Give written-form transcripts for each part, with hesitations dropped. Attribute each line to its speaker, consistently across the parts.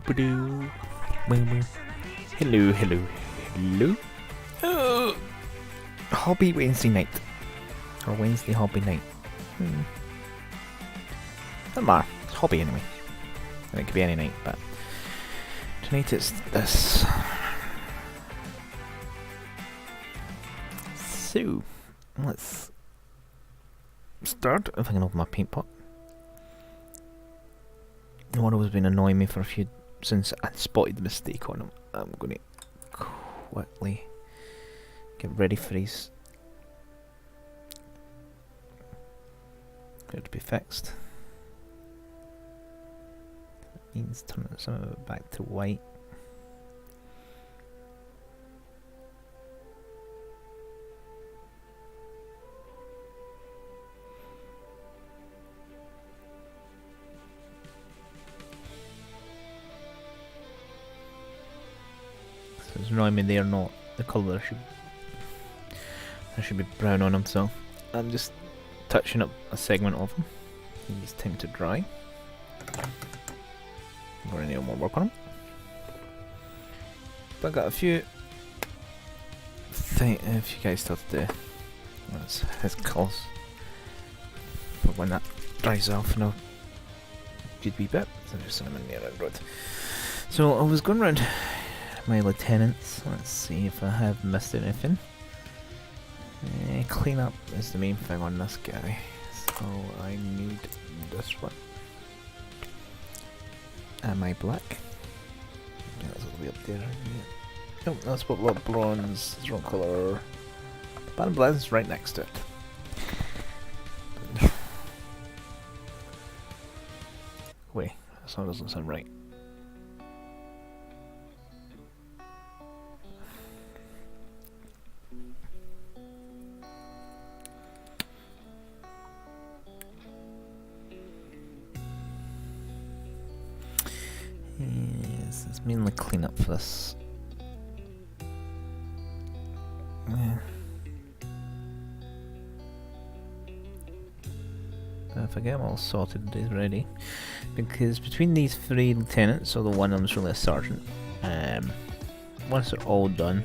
Speaker 1: Boop-a-doo. Hello, hello, hello. Hobby Wednesday night. Or Wednesday hobby night. Doesn't matter. It's hobby anyway. And it could be any night, but tonight it's this. So, let's start. If I can open my paint pot. One has been annoying me for a few since I spotted the mistake on him. I'm going to quickly get ready for his to be fixed. That means turning some of it back to white. So it's annoying me they're not the colour there should be brown on them, so I'm just touching up a segment of them. It's time to dry. I'm going to need more work on them. But I got a few guys still to do. That's his colours. But when that dries off in a good wee bit, so there's some in there around road. So I was going around my lieutenants. Let's see if I have missed anything. Clean up is the main thing on this guy. So I need this one. Am I black? Yeah, that's all the way up there. Yeah. Nope, that's what bronze is wrong colour. Bottom black is right next to it. Wait, that song doesn't sound right. Yes, it's mainly clean up for this. Yeah. If I get them all sorted, it's ready. Because between these three lieutenants, so the one of them's really a sergeant, once they're all done,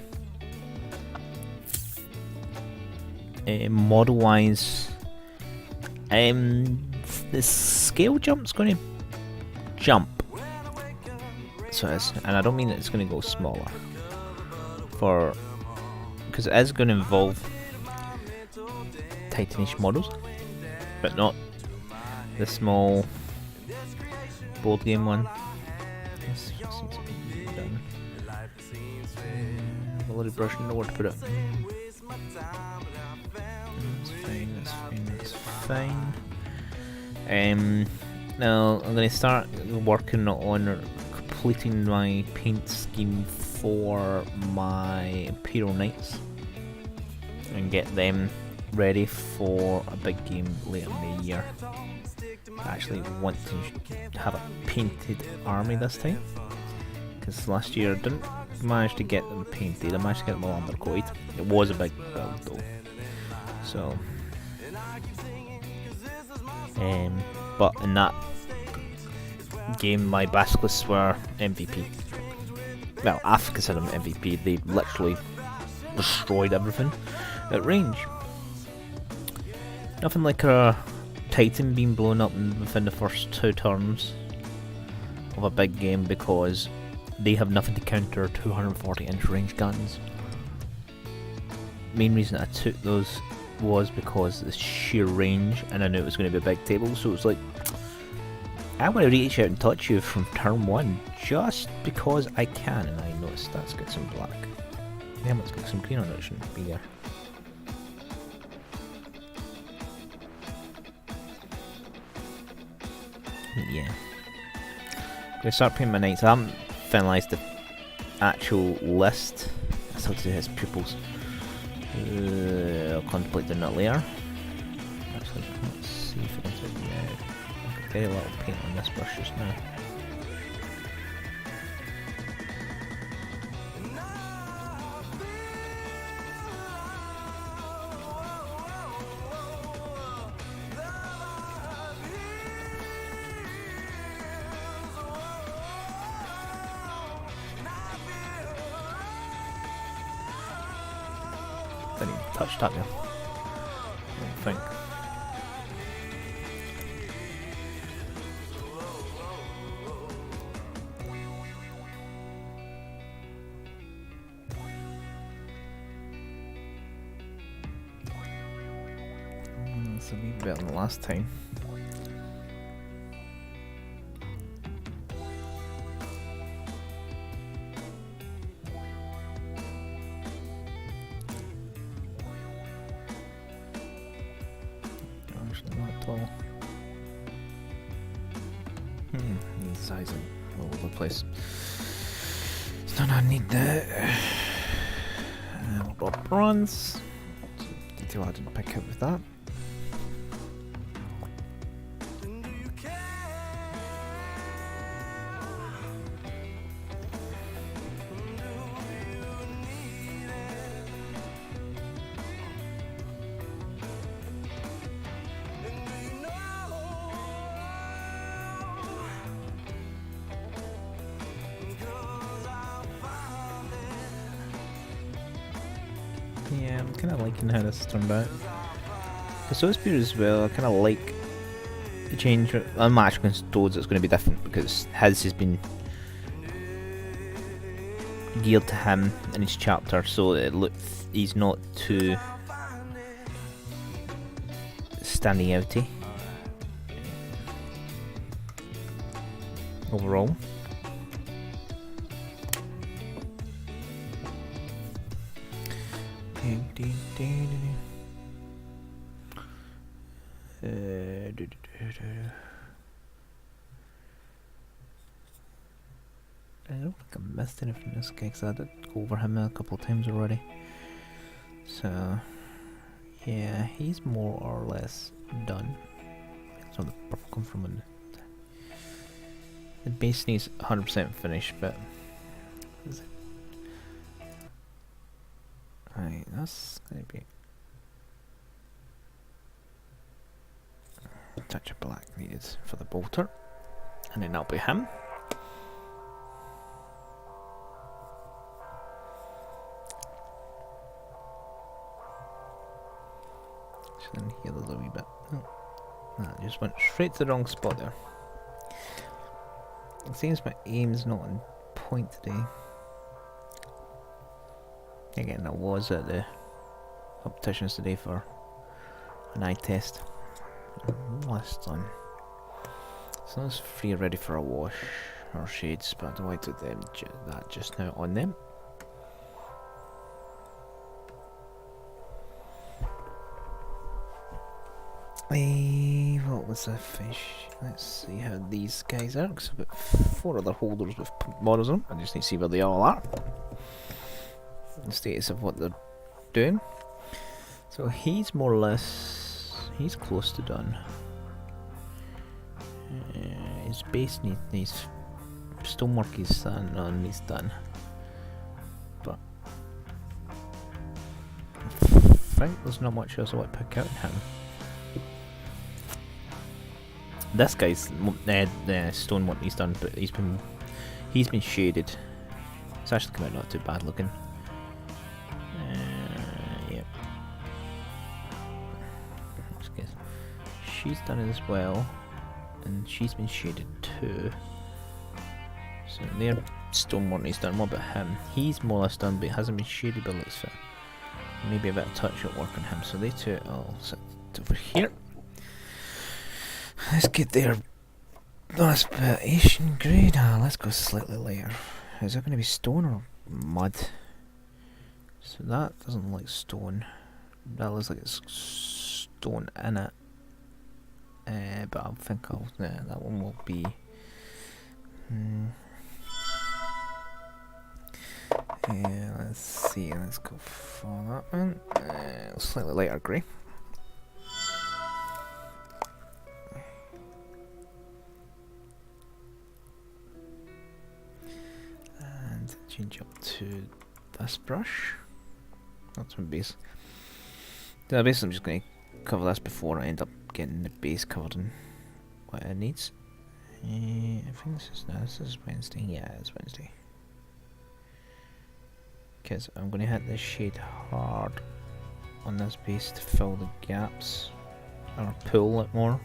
Speaker 1: model wise, the scale jump's going to jump. So it's, and I don't mean that it's going to go smaller, because it is going to involve Titanish models, but not the small board game one. This seems to be done. A little brush, know where to put it. That's fine. Now I'm going to start working on completing my paint scheme for my Imperial Knights and get them ready for a big game later in the year. I actually want to have a painted army this time, because last year I didn't manage to get them painted. I managed to get them all undercoated. It was a big build though, so but in that game my Basilists were MVP. Well, I consider them MVP. They literally destroyed everything at range. Nothing like a Titan being blown up within the first 2 turns of a big game, because they have nothing to counter 240-inch range guns. Main reason I took those was because the sheer range, and I knew it was going to be a big table, so it was like, I want to reach out and touch you from turn 1 just because I can. And I noticed that's got some black. Yeah, it's got some green on it, shouldn't be there. Yeah. I'm gonna start painting my knights. I haven't finalised the actual list. That's how to do his pupils. I'll contemplate doing that later. Actually, let's see if I can do it. Yeah, I got very little paint on this brush just now. Didn't even touch that there. I don't think. It's a wee bit better than last time. Actually, not at all. Needs sizing all over the place. So I need the drop runs. Detail I didn't pick up with that. Yeah, I'm kind of liking how this turned out. The Soul Spear as well, I kind of like the change. On Magic and Toads it's going to be different because his has been geared to him in each chapter, so he's not too standing outy overall. I don't think I missed anything from this guy because I did go over him a couple of times already. So yeah, he's more or less done. So the purple come from the base needs 100% finished, but right, that's gonna be a touch of black needed for the bolter, and then that'll be him. So then here there's a wee bit. Oh, I just went straight to the wrong spot there. It seems my aim's not on point today. Again, I was at the competitions today for an eye test. Last done. So it's free ready for a wash or shades, but I don't want to do them that just now on them. What was the fish? Let's see how these guys are, because I've got 4 other holders with models on them. I just need to see where they all are. The status of what they're doing. So he's more or less, he's close to done. His base needs stonework is done, he's done. But I think there's not much else I want to pick out in him. This guy's stonework he's done, but he's been shaded. It's actually come out not too bad looking. Yep. She's done it as well, and she's been shaded too. So their stonework he's done. What about him? He's more or less done, but he hasn't been shaded by looks fit. Maybe a bit of touch-up work on him. So they two all sit over here. Let's get their last bit Asian grey. Nah, let's go slightly lighter. Is that going to be stone or mud? So that doesn't look like stone. That looks like it's stone in it. But I think that one will be. Let's see. Let's go for that one. Slightly lighter grey. Change up to this brush. That's my base. So basically I'm just going to cover this before I end up getting the base covered in what it needs. I think this is Wednesday. Yeah, it's Wednesday. Because I'm going to hit this shade hard on this base to fill the gaps, or pull it more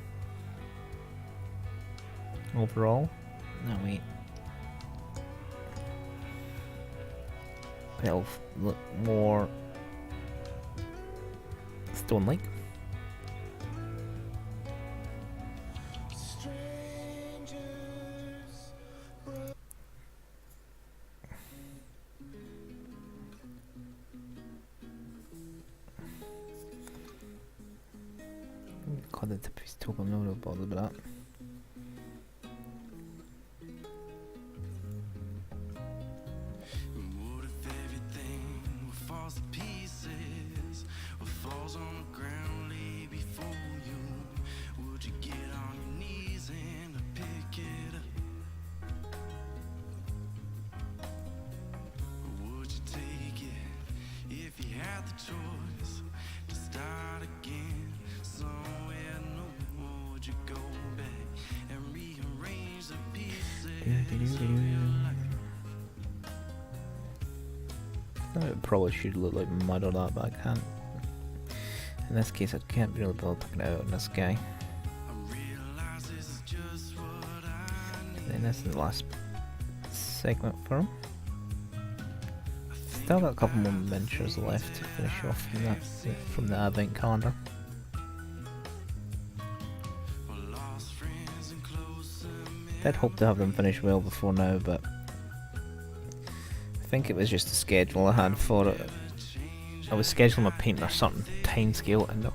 Speaker 1: overall. No, wait. It'll look more stone-like. God, the tip of his toe, I'm not really bothered with that. It probably should look like mud or that, but I can't. In this case, I can't really bother taking it out on this guy. And then this is the last segment for him. Still got a couple more miniatures left to finish off from the advent calendar. I'd hope to have them finished well before now, but I think it was just the schedule I had for it. I was scheduling my paint on a certain time scale and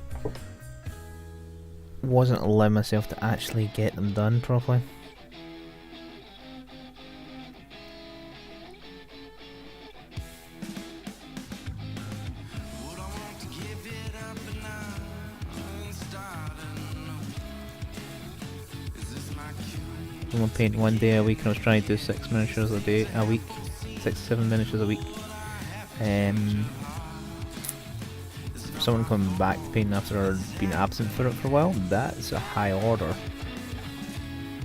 Speaker 1: wasn't allowing myself to actually get them done properly. I'm painting one day a week, and I was trying to do 6 miniatures a week, 6-7 miniatures a week. Someone coming back to painting after being absent for a while, that's a high order.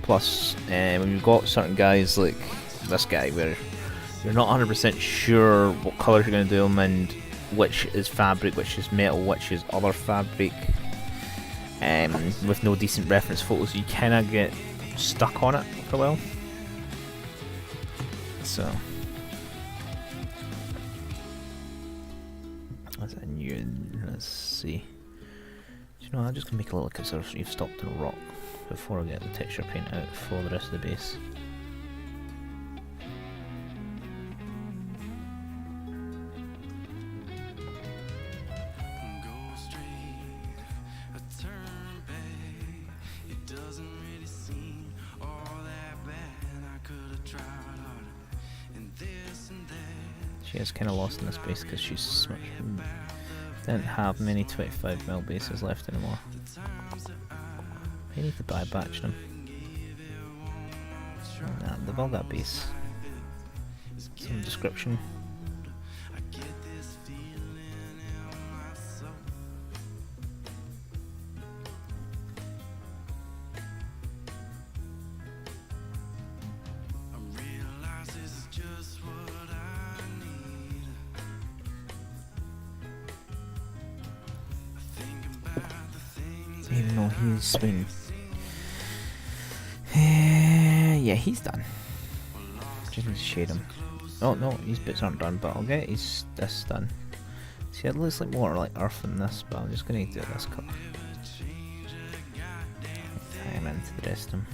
Speaker 1: Plus, when you've got certain guys like this guy where you're not 100% sure what colours you're going to do them and which is fabric, which is metal, which is other fabric, with no decent reference photos, you kind of get stuck on it for a while. So that's a new. Let's see. Do you know, I'm just gonna make a little sort of you've stopped in a rock before I get the texture paint out for the rest of the base. She is kind of lost in this base because she's didn't have many 25mm bases left anymore. I need to buy a batch of them. Nah, they've all got base. Some description. Even though he's been... yeah, he's done. Just need to shade him. Oh no, his bits aren't done, but I'll get this done. See, it looks like more like earth than this, but I'm just going to do this colour. Tie him into the rest of him.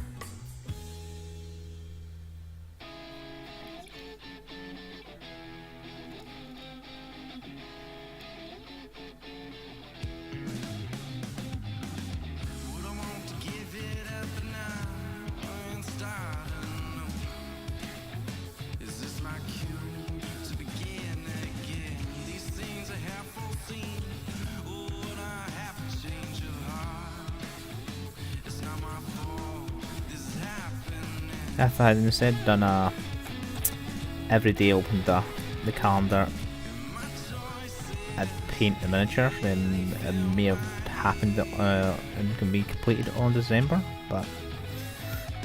Speaker 1: If I had instead done a every day opened the calendar, I'd paint the miniature, then it may have happened and can be completed on December, but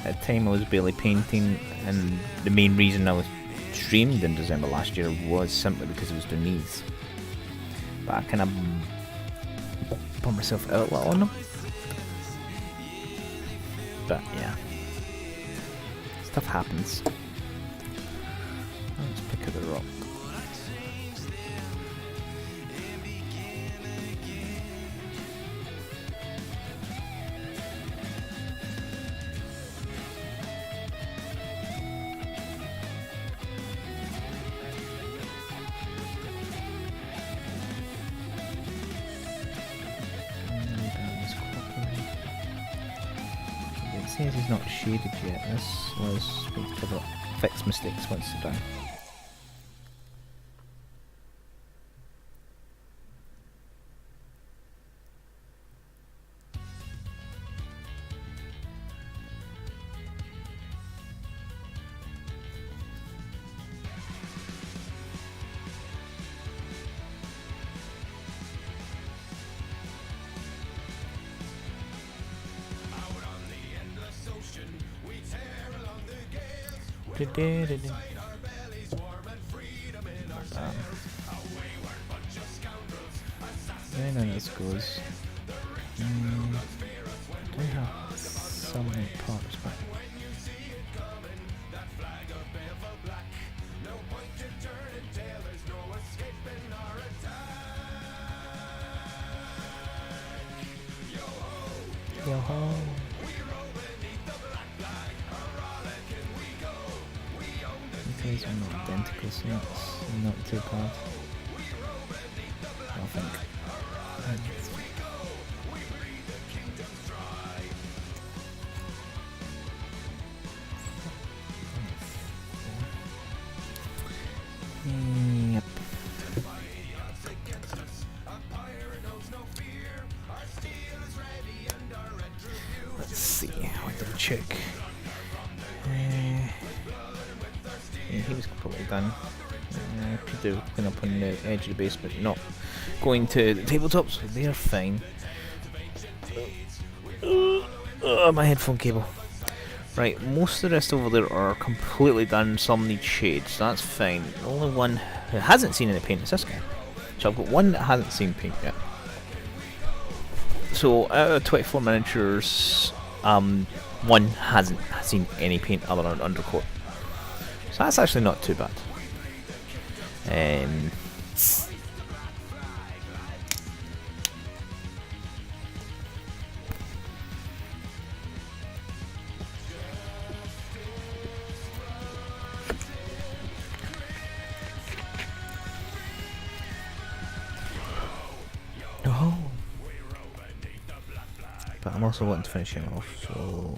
Speaker 1: at the time I was barely painting, and the main reason I was streamed in December last year was simply because I was doing these. But I kind of bum myself out a lot on them. But yeah, stuff happens. Let's pick up the rock. It says he's not shaded yet. This was going to cover up, fix mistakes once they're done. Yeah, no, this goes. Do have some parts, but yo ho. These are not identical, so that's not too bad. I think. Yep. Let's see. I'll double check. Yeah, he was completely done. Could do clean up on the edge of the base, but not going to the tabletop, so they're fine. My headphone cable. Right, most of the rest over there are completely done. Some need shades, so that's fine. The only one who hasn't seen any paint is this guy. So I've got one that hasn't seen paint yet. So out of 24 miniatures, one hasn't seen any paint other than undercoat. So that's actually not too bad. Oh. But I'm also wanting to finish him off, so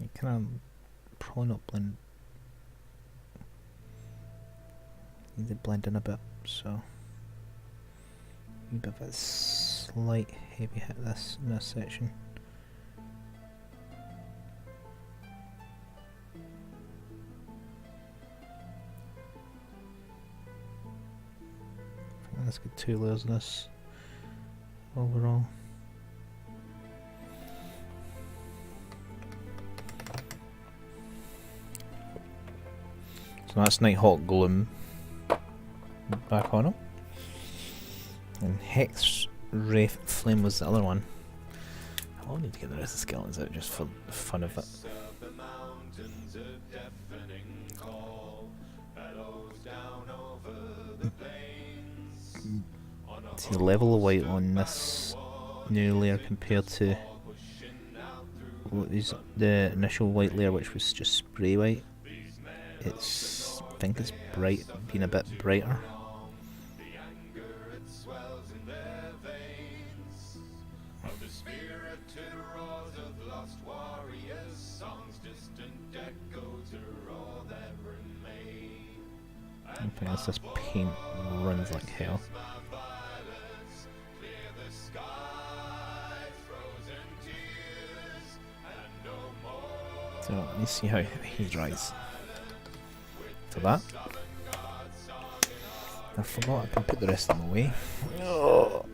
Speaker 1: you can probably not blend. Need to blend in a bit, so a bit of a slight heavy hit in this section. Let's get 2 layers of this overall. So that's Nighthawk Gloom back on him. And Hex Wraith Flame was the other one. I'll need to get the rest of the skeletons out just for the fun of it. See the level of white on this new layer compared to what is the initial white layer, which was just spray white. It's, I think it's bright, being a bit brighter. I think as this paint runs like hell. So let me see how he dries. after that. I forgot I can put the rest of them away. Oh.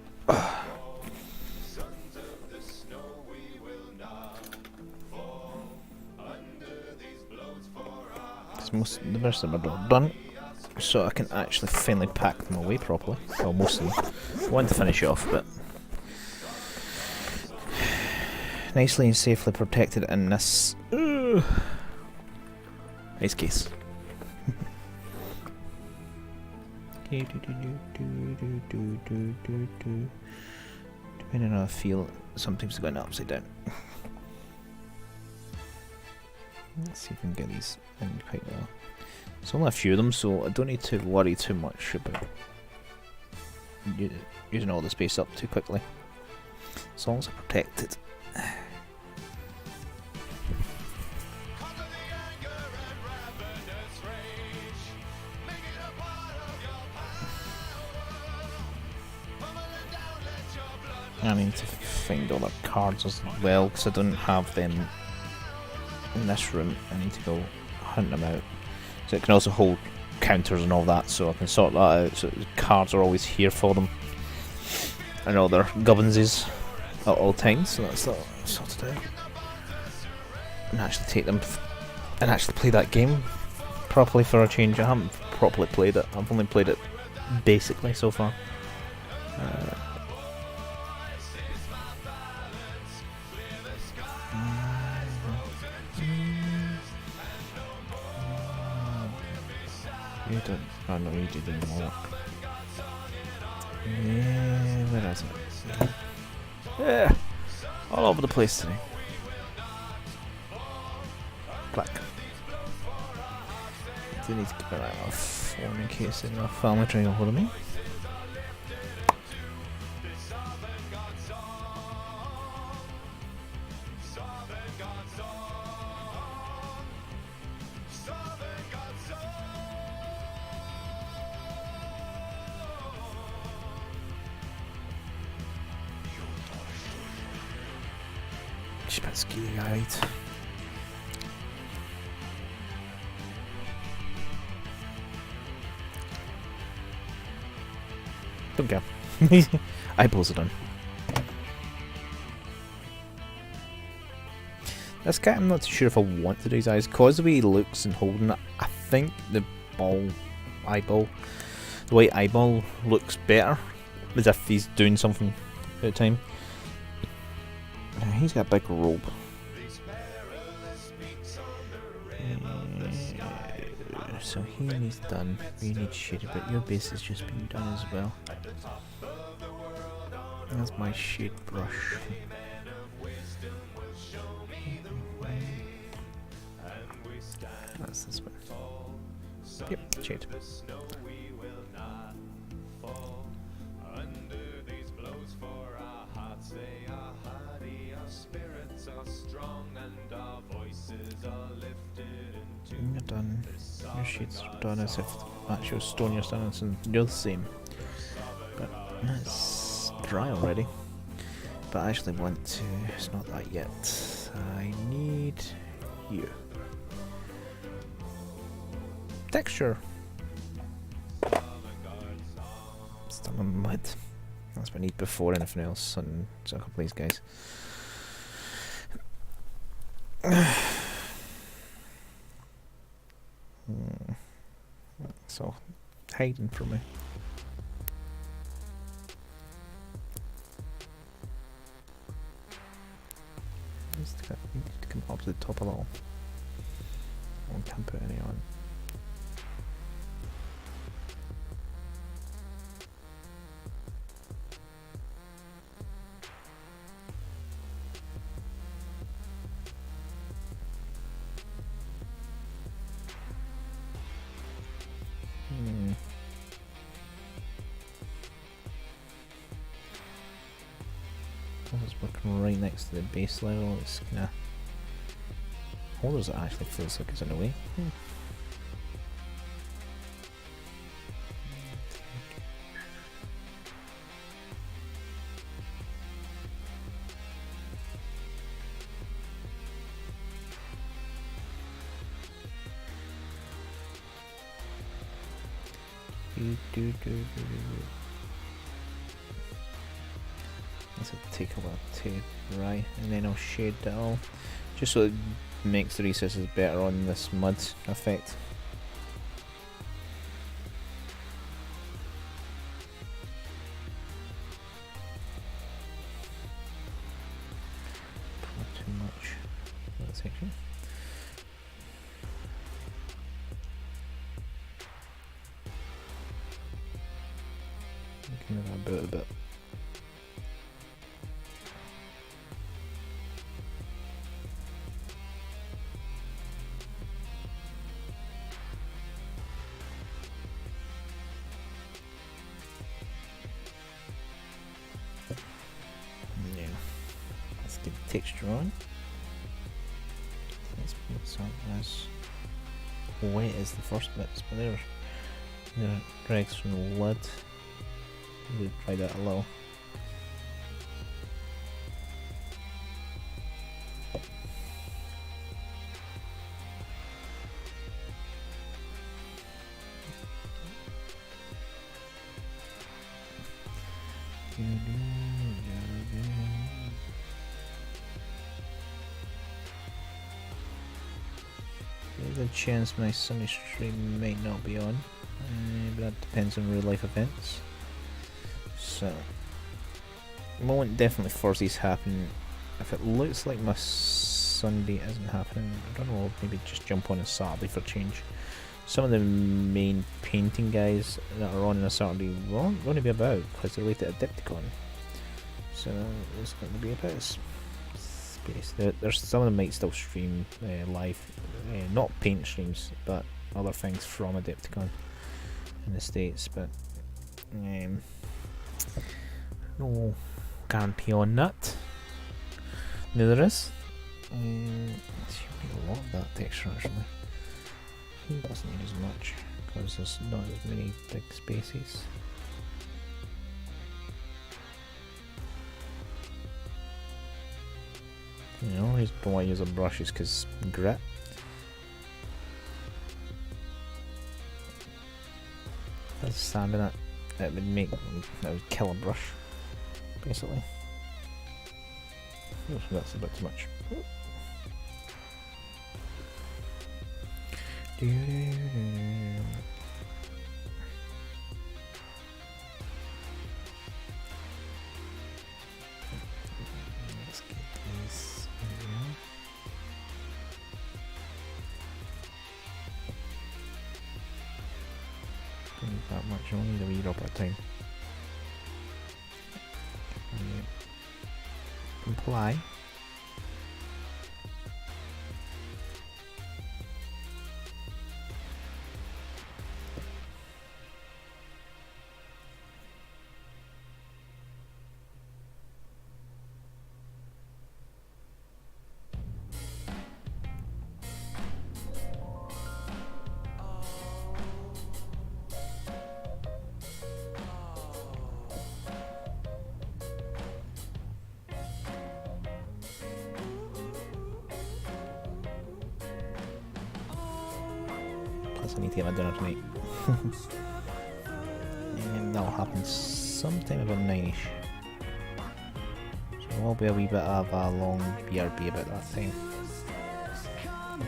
Speaker 1: The rest of them are done, so I can actually finally pack them away properly. Well, most of them. I want to finish it off, but nicely and safely protected in this ice case. Depending on how I feel, sometimes it's going upside down. Let's see if we can get these in quite well. There's only a few of them, so I don't need to worry too much about using all the space up too quickly. As long as I'm protected. I need to find all the cards as well, because I don't have them in this room. I need to go hunt them out. So it can also hold counters and all that, so I can sort that out, so the cards are always here for them. And all their gubbinses at all times, so that's that sorted out. And actually take them and actually play that game properly for a change. I haven't properly played it, I've only played it basically so far. You don't. Oh no, you didn't work. Yeah, where is it? Yeah, all over the place today. Black. I do need to keep an eye off phone in case there's no family trying to hold of me. Szpecki, right. Don't care. Eyeballs are done. This guy, I'm not too sure if I want to do his eyes, because the way he looks and holding it, I think the eyeball, the white eyeball looks better, as if he's doing something at a time. He's got a big robe. So he needs done. We need shaded, but your base has just been done as well. That's my shade brush. That's this one. Yep, shade. You're done. Your sheet's done as if that's your stone you're standing on, you're the same. But it's dry already. But I actually want to. It's not that yet. I need you. Texture. Still in mud. That's what I need before anything else, and so a couple of these guys. So, hiding from me. Need to come up to the top a little. I can't put any on. It's working right next to the base level. It's kinda holders. It actually feels like it's in a way. This will take a while to dry, and then I'll shade it all, just so it makes the recesses better on this mud effect. Not too much for that section. Move that about a bit. Yeah, let's get the texture on. Let's put something as wet as the first bits, but there are dregs from the lid. We'll try that a little. There's a chance my Sunday stream might not be on, but that depends on real life events. So, I won't definitely force these happen. If it looks like my Sunday isn't happening, I don't know, maybe just jump on a Saturday for change. Some of the main painting guys that are on a Saturday aren't going to be about because they're late at Adepticon. So there's going to be a bit of space. There's some of them might still stream live, not paint streams, but other things from Adepticon in the States. But no guarantee on that. Now there is. It should be a lot of that texture actually. It doesn't need as much because there's not as many big spaces. You know, I just don't want to use a brushes because grit. If there's sand in it, it would kill a brush, basically. Oh, that's a bit too much. Let's get this in. Don't need that much, I only need a wee drop at a time. Apply. I need to get my dinner tonight. And that'll happen sometime about 9ish. So there'll be a wee bit of a long BRB about that time.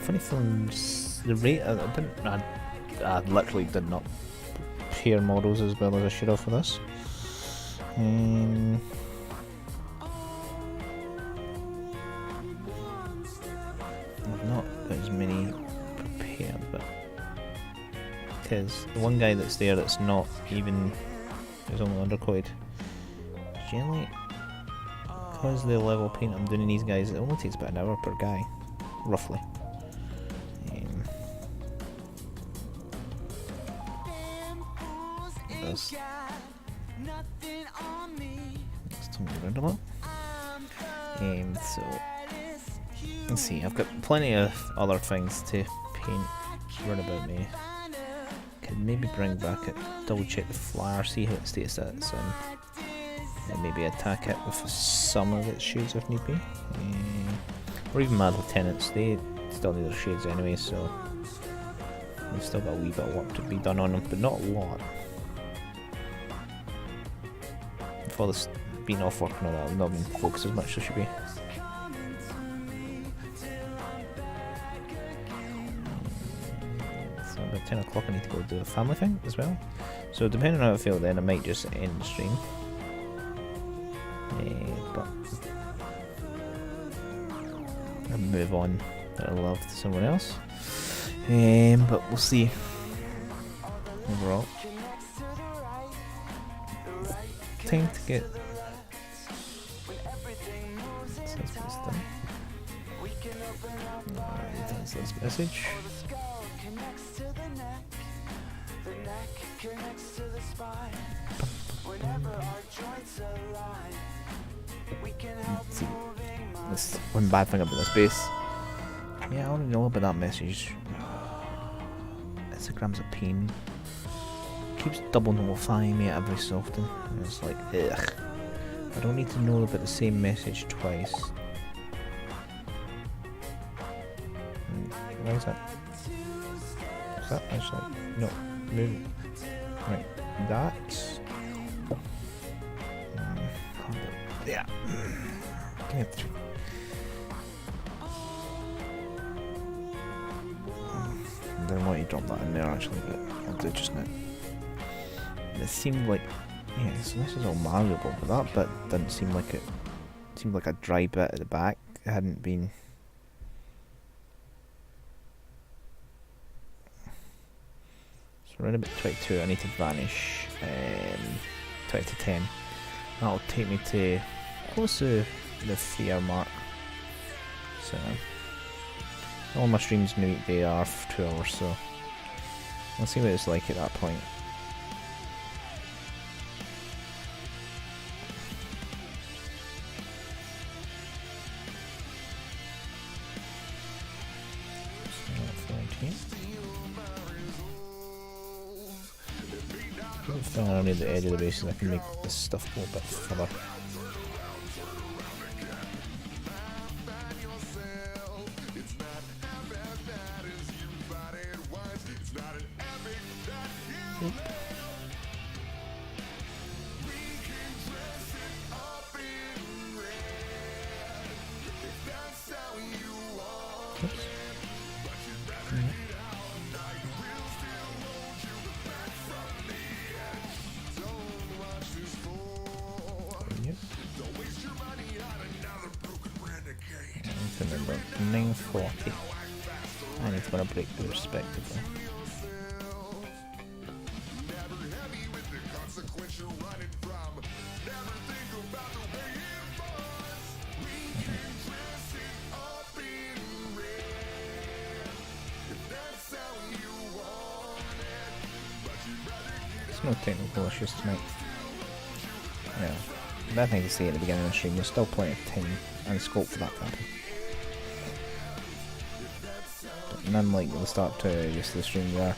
Speaker 1: Funny films, the rate, I literally did not prepare models as well as I should have for this. I've not got as many prepared, but because the one guy that's there that's not even, is only undercoated. Generally, because the level of paint I'm doing in these guys, it only takes about an hour per guy, roughly. Let's turn it around a lot. So let's see, I've got plenty of other things to paint right about me. Could maybe bring back it, double check the flyer, see how it status that's in, and maybe attack it with some of its shades if need be. Or even Mad Lieutenants, they still need their shades anyway, so we've still got a wee bit of work to be done on them, but not a lot. for this being off work and all that, I've not been focused as much as I should be. So about 10 o'clock I need to go do a family thing as well. So depending on how I feel then, I might just end the stream. But I'll move on that I love to someone else. But we'll see. Overall, time to get that's this message. Let's see. That's one bad thing about this base. Yeah, I want to know about that message. Instagram's a pain. Keeps double notifying me every so often. And it's like, ugh. I don't need to know about the same message twice. Why is that? Is that actually? No. Move. Right. That. Yeah. Give me a 3. I didn't want you to drop that in there actually, but I'll do it just now. It seemed like, yeah, so this is all malleable, but that bit didn't seem like it. It seemed like a dry bit at the back. It hadn't been. So around about 22, I need to vanish 20 to 10. That'll take me to close to the 3 hour mark. So all my streams maybe they are for 2 hours, so we'll see what it's like at that point. I need the edge of the base so I can make this stuff go a bit further. Remember, 940. I need to go and break the respectively. There's no technical issues tonight. Yeah, bad thing to say at the beginning of the stream, there's still plenty of time and scope for that to happen. None like the start to use the stream where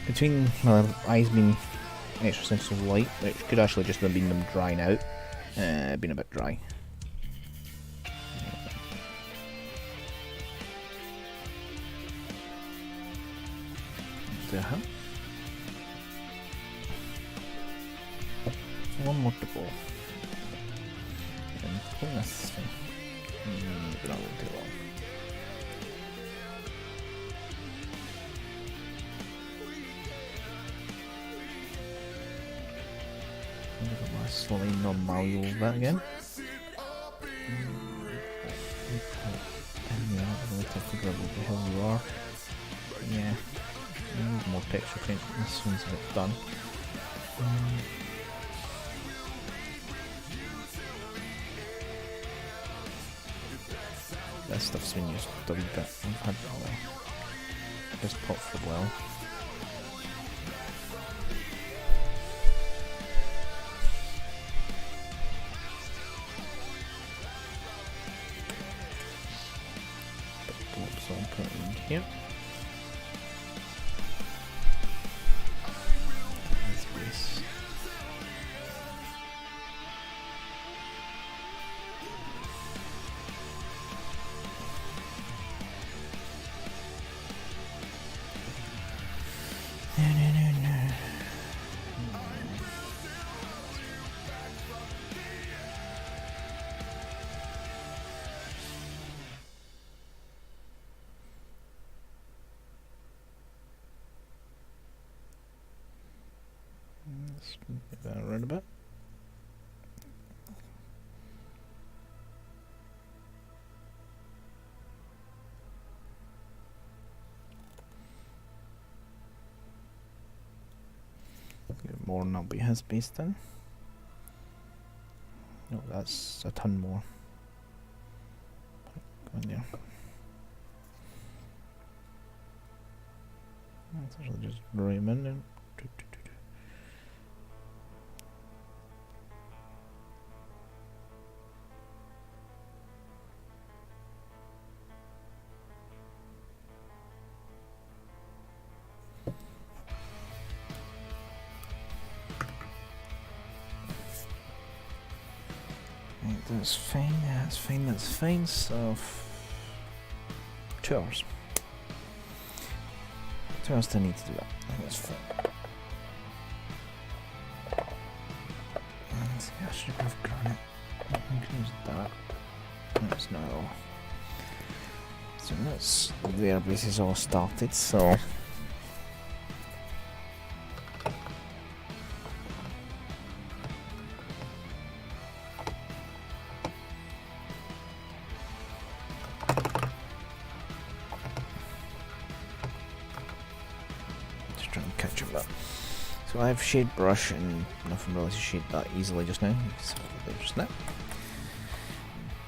Speaker 1: between my eyes being extra sensitive light, which could actually just have been them drying out, been a bit dry. One more to go. And pull this thing. But that won't take long. Look at my slightly non-Mario that again. And yeah, I don't know to figure out what the hell you are. But yeah, I need more texture paint. This one's a bit done. That stuff's been used a wee bit. I've had this pot for a while. So I'll put it in here. This base. Let's move that around a bit. Get more and that'll be his base then. No, that's a ton more. Go in there. Let's actually just bring him in there. Right, that's fine, that's fine, that's fine. So 2 hours. 2 hours to need to do that. I think that's fine. And yeah, I should have granite. I can use that. That's not all. So that's their base is all started, so just trying to catch up. So I have shade brush and nothing really to shade that easily just now. Just now.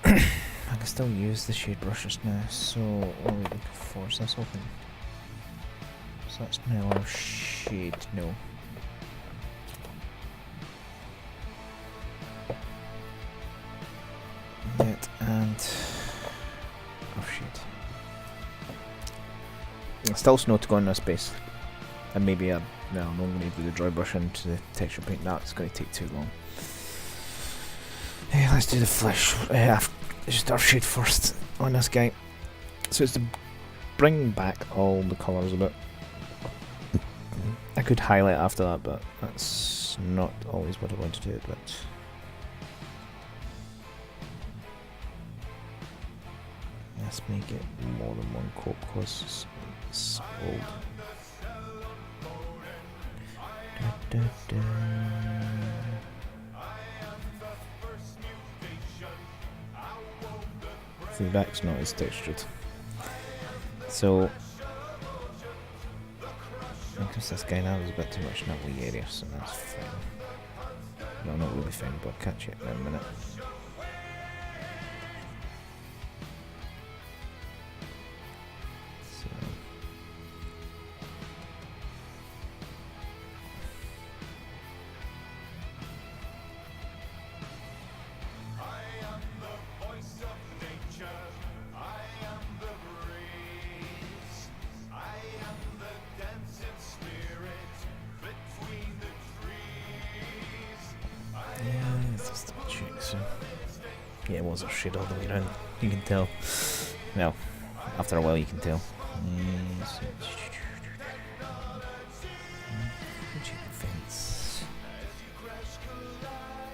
Speaker 1: I can still use the shade brush just now, so what are we looking for? Is this open? So that's now our shade, no. Yet and oh shit. Still snow to go in this base. And maybe no, I'm not going to do the dry brush into the texture paint. That's going to take too long. Yeah, let's do the flesh. Just our shade first on this guy. So it's to bring back all the colours a bit. I could highlight after that, but that's not always what I want to do. But let's make it more than one coat because it's old. Da, da, da. The back's not as textured. So because this guy now is a bit too much in that wee area, so that's fine. No, not really fine, but I'll catch it in a minute. So yeah, it was a shade all the way around. You can tell. Well, after a while you can tell. Fence.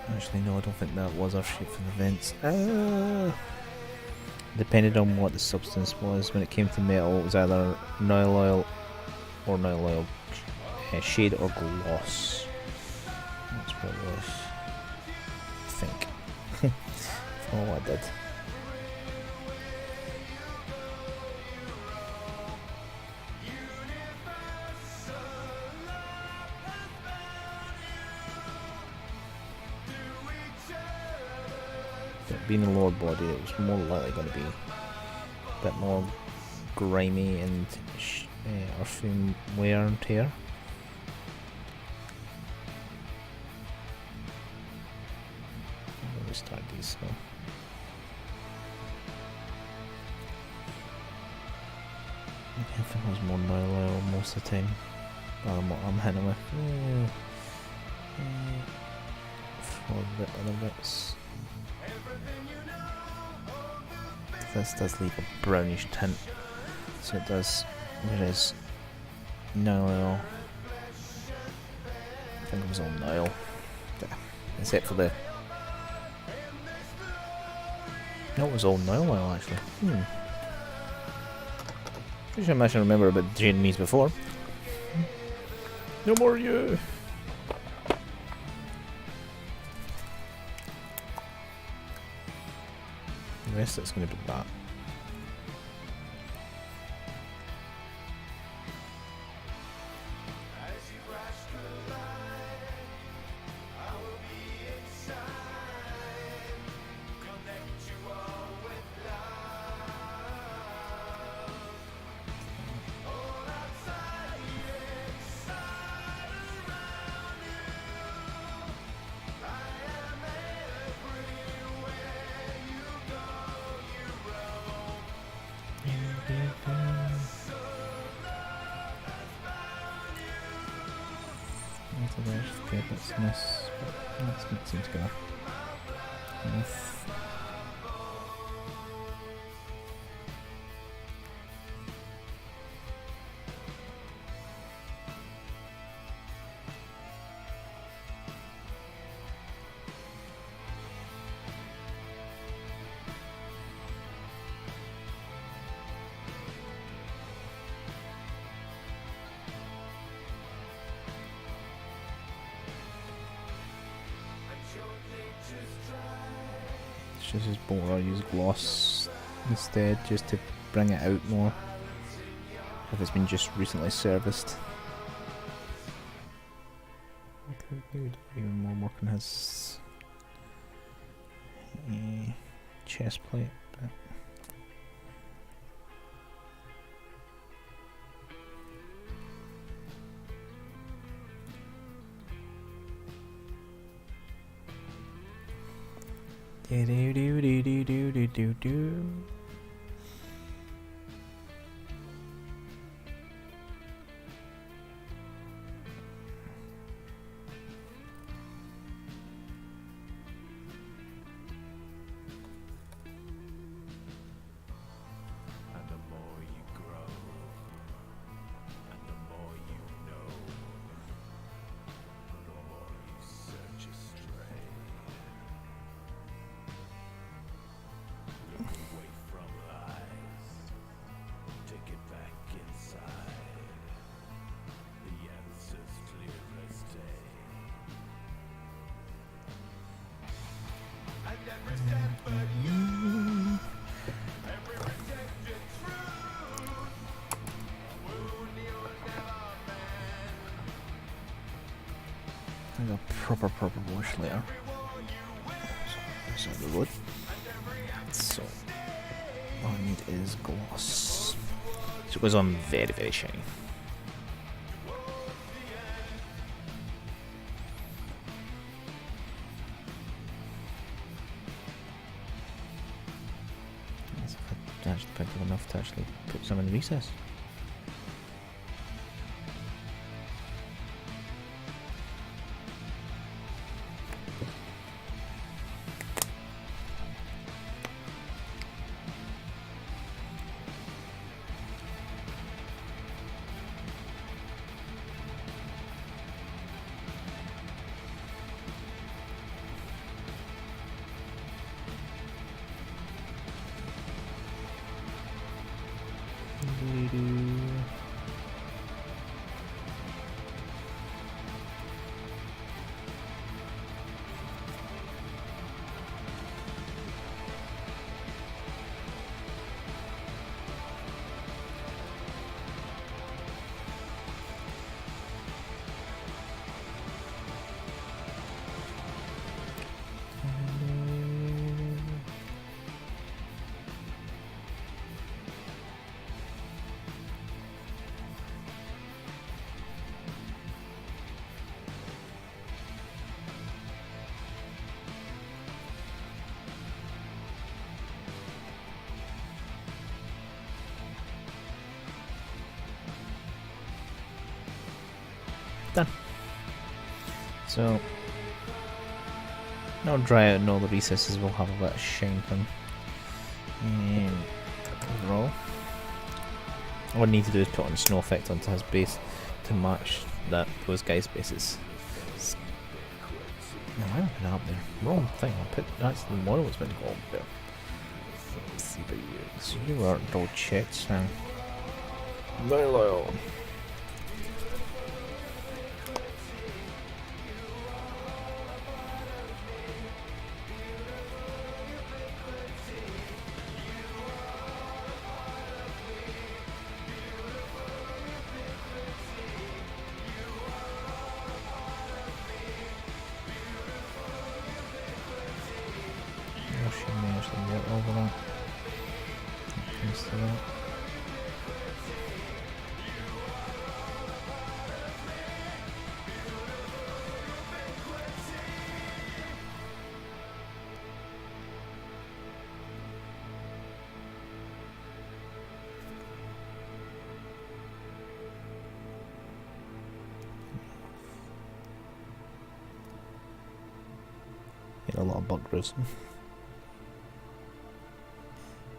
Speaker 1: Actually, no, I don't think that was our shape for the vents. Depended on what the substance was. When it came to metal, it was either Nile oil or Nile oil shade or gloss. That's what it was. I think. Oh, I did. But being a lower body, it was more likely going to be a bit more grimy and earthy wear and tear. Let me start these now. I think it was more Nile oil most of the time. I'm hitting with for the other bits. This does leave a brownish tint, so it does. Whereas Nile oil, I think it was all Nile, except for the. No, it was all Nile oil actually. Pretty sure I should remember about Jaden these before. No more you! The rest of it's going to be that. Okay, that's nice. That's good seems to go. Nice. Just as better use gloss instead, just to bring it out more if it's been just recently serviced. He would do even more work on his chest plate. But do. I got proper wash later. So the wood. So all I need is gloss. So it goes on very shiny. I actually picked up enough to actually put some in the recess. Done. So now dry out and all the recesses will have a bit of shine to them. And overall, all I need to do is put on snow effect onto his base to match those guys' bases. No, I don't put that up there. Wrong thing. I put that's the model was meant to go up there. Let's see, but you aren't all checked now. Very loyal. a lot of bug brews.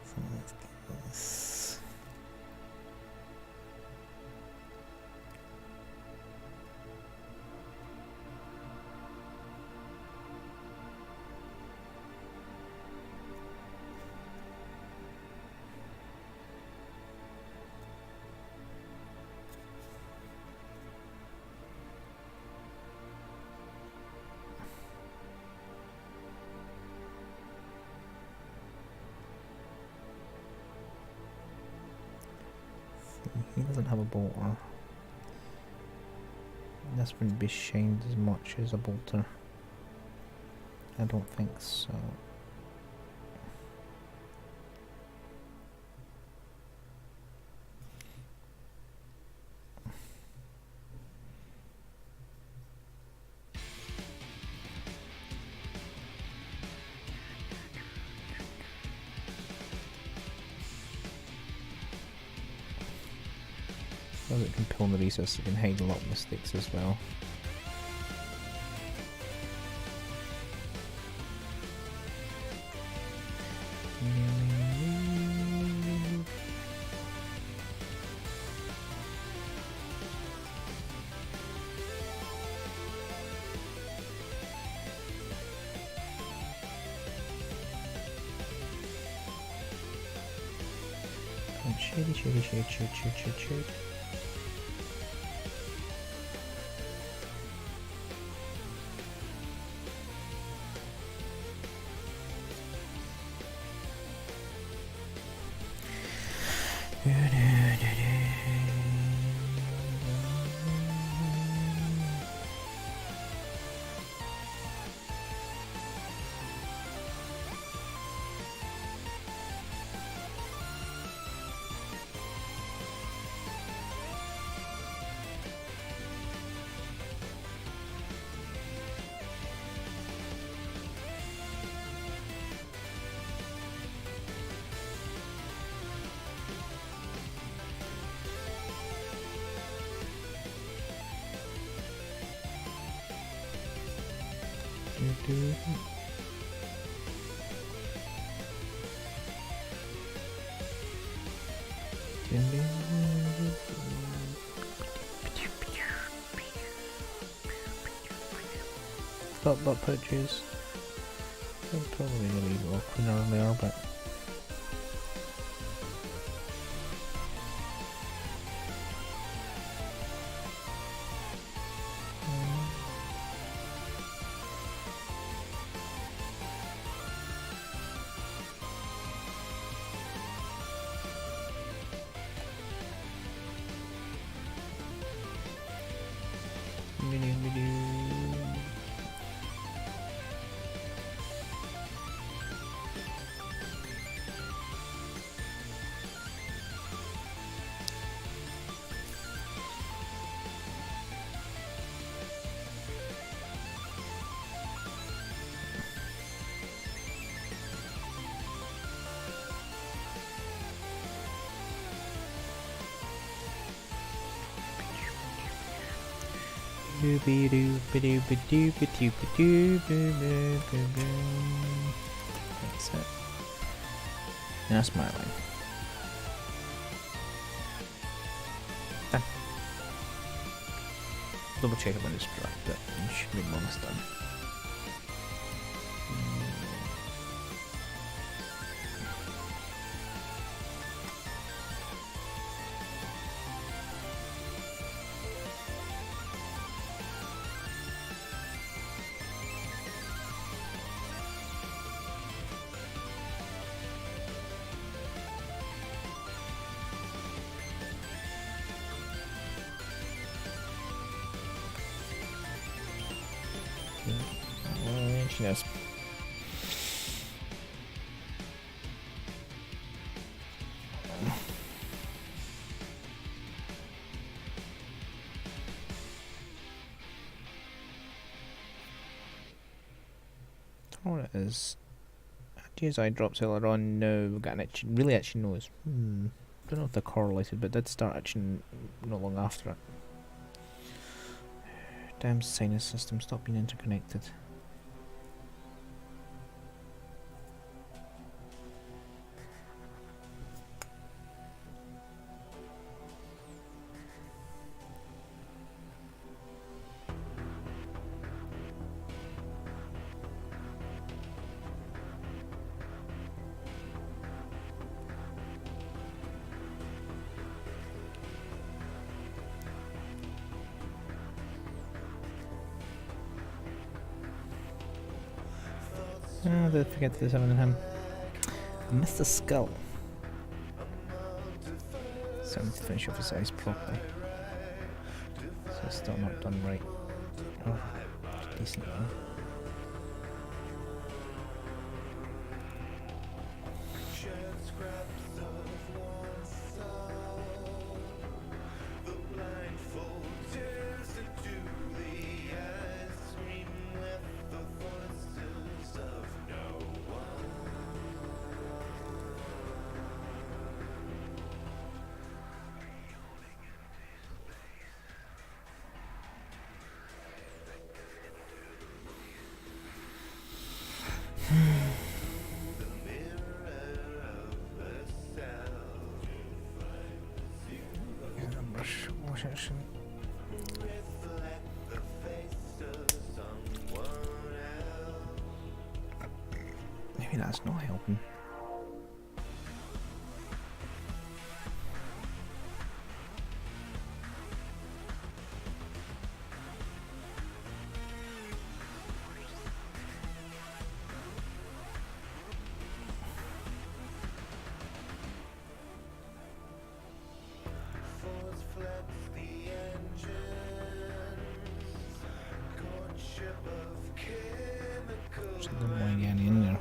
Speaker 1: So let's get this. He doesn't have a bolter. This wouldn't be shined as much as a bolter. I don't think so. As it can pull on the recess, it can hide a lot of mistakes as well. Shady, shady, shade, shade, shade, shade, shade. Dot pitches. Probably really well cleaner there, but that's it. That's my line. Done. Double check it when it's dry, but it should be almost done. Yes. What it is. I had to use eye drops earlier on. Now we've got an itchy, really itchy nose. Don't know if they're correlated, but did start itching not long after it. Damn sinus system, stop being interconnected. Oh, did I forget to do something in him? I missed the skull. So I need to finish off his eyes properly. So it's still not done right. Oh, decent one. Maybe that's not helping. Didn't want to get any in there.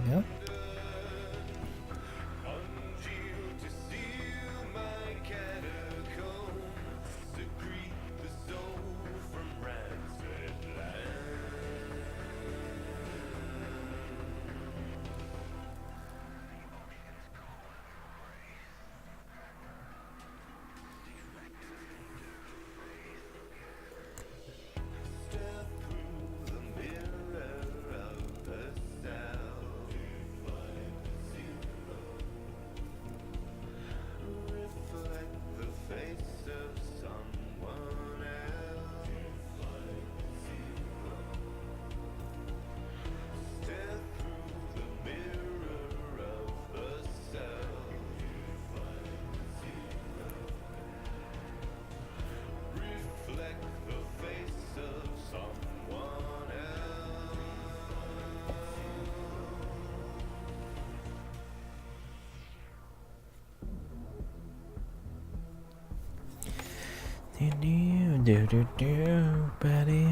Speaker 1: Yep. Buddy.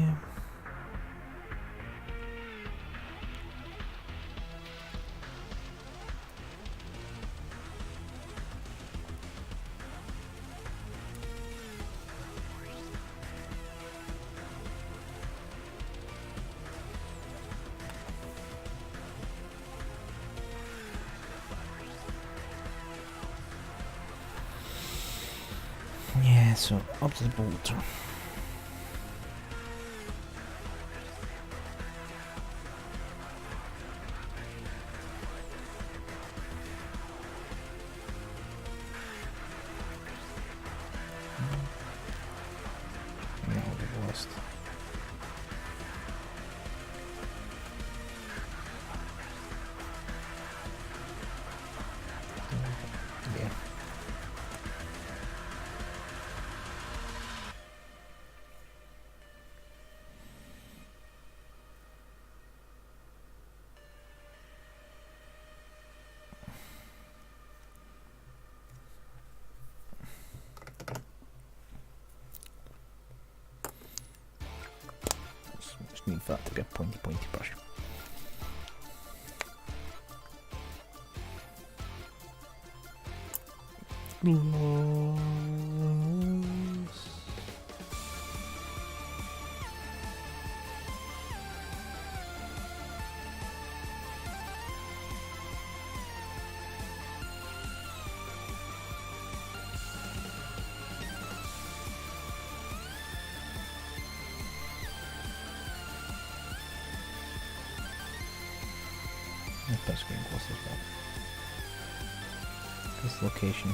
Speaker 1: Yeah, so up to the bolter. Yeah. Just need that to be a pointy brush. Put screen close as well. This location.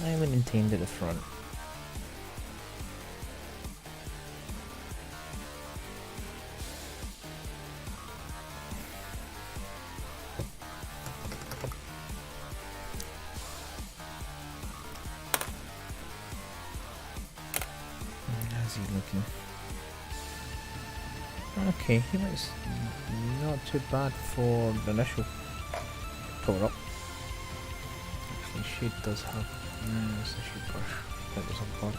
Speaker 1: I haven't intended the front. How's he looking? Okay, he looks not too bad for the initial cover up. Actually, shade does have. It's a shade brush. That was on part.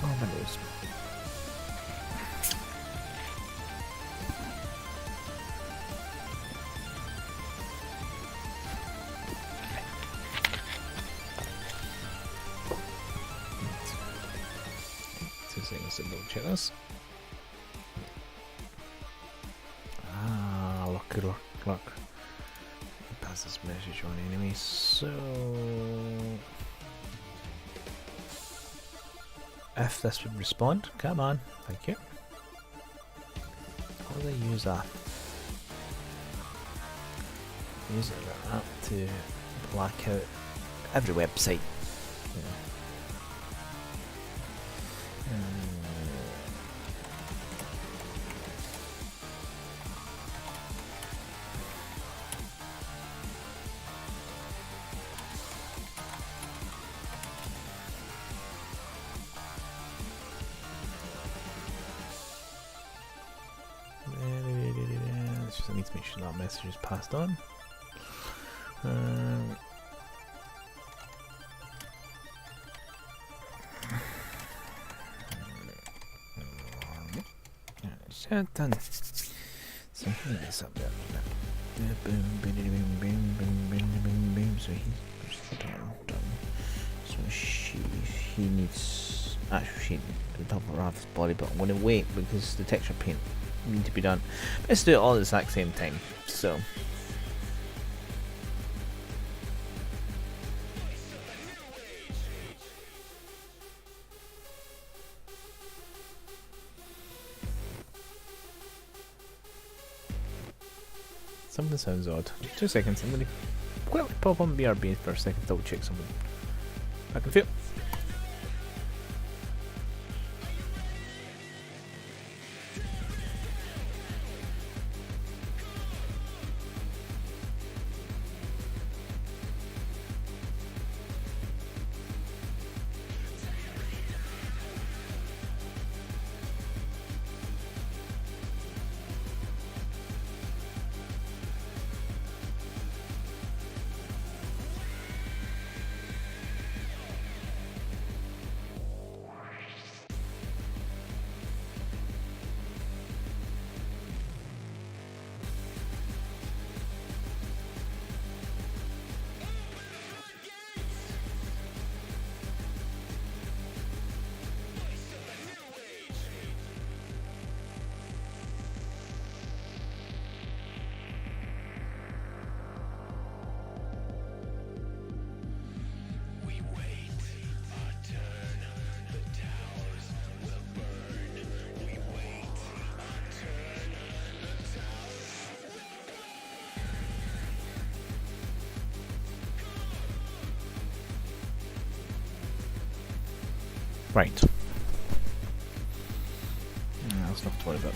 Speaker 1: Oh, my nose. Things that don't check us. Lucky luck. Pass this message on anyway, so if this would respond, come on, thank you. How do I use that? Use it app to black out every website. Yeah. I need to make sure that message is passed on. Yeah, done. So he gets up there. So he's done. So he needs actually the top of Rav's body, but I'm going to wait because the texture paint need to be done. Let's do it all at the exact same time. So something sounds odd. 2 seconds. I'm going to quickly pop on BRB for a second, double check something. I can feel. Right. That's not to worry about.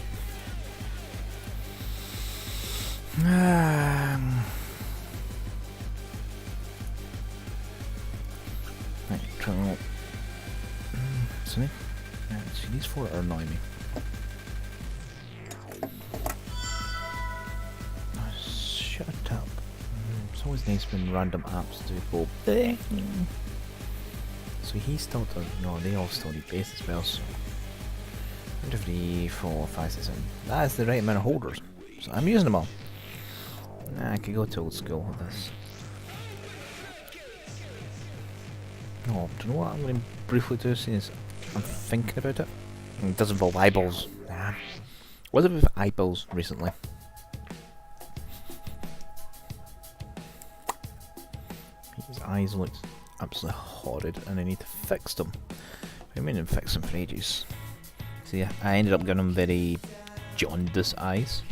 Speaker 1: Right, try to see? See, these four are annoying me. Shut up. It's always nice when random apps do go bing. So he still does. No, they all still need base as well. So 1, 2, 3, 4, 5, 6, 7. That is the right amount of holders. So I'm using them all. I could go to old school with this. No, do you know what I'm going to briefly do? Since I'm thinking about it. It does involve eyeballs. Nah. What's it with eyeballs recently? His eyes look absolutely horrid and I need to fix them. I've been fixing them for ages. See, I ended up giving them very jaundiced eyes.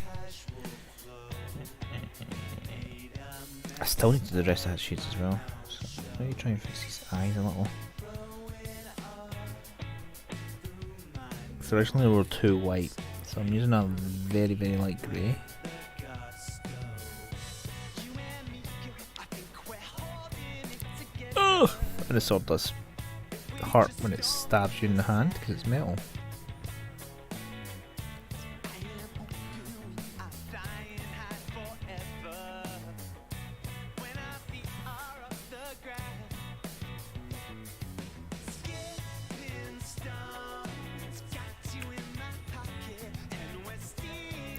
Speaker 1: I still need to do the rest of that shades as well. So maybe try and fix these eyes a little. So originally they were too white, so I'm using a very, very light grey. Oh! And the sword does hurt when it stabs you in the hand because it's metal.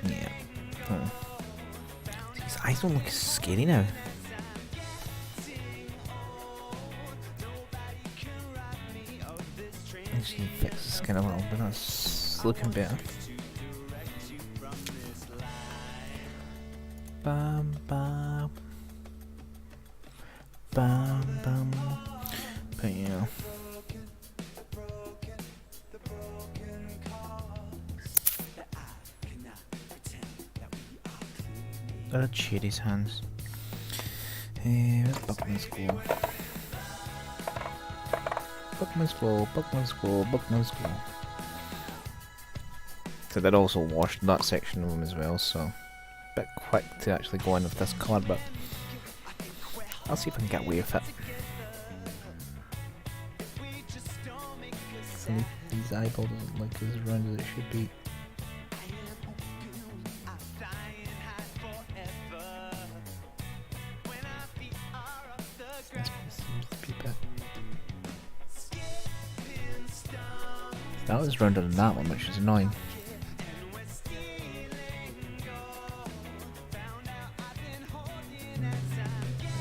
Speaker 1: Yeah. Oh. These eyes don't look as scary now. Actually fix the skin a little bit, that's looking better. Bam bam. Bam bam. But yeah. There are Cherry's hands. Where's Buckman's Glow? Buckman's Glow, Buckman's Glow, Buckman's Glow. So they'd also washed that section of them as well, so a bit quick to actually go in with this colour, but I'll see if I can get away with it. So these eyeballs aren't like as round as it should be. This one seems to be a bit. That was rounder than that one, which is annoying. I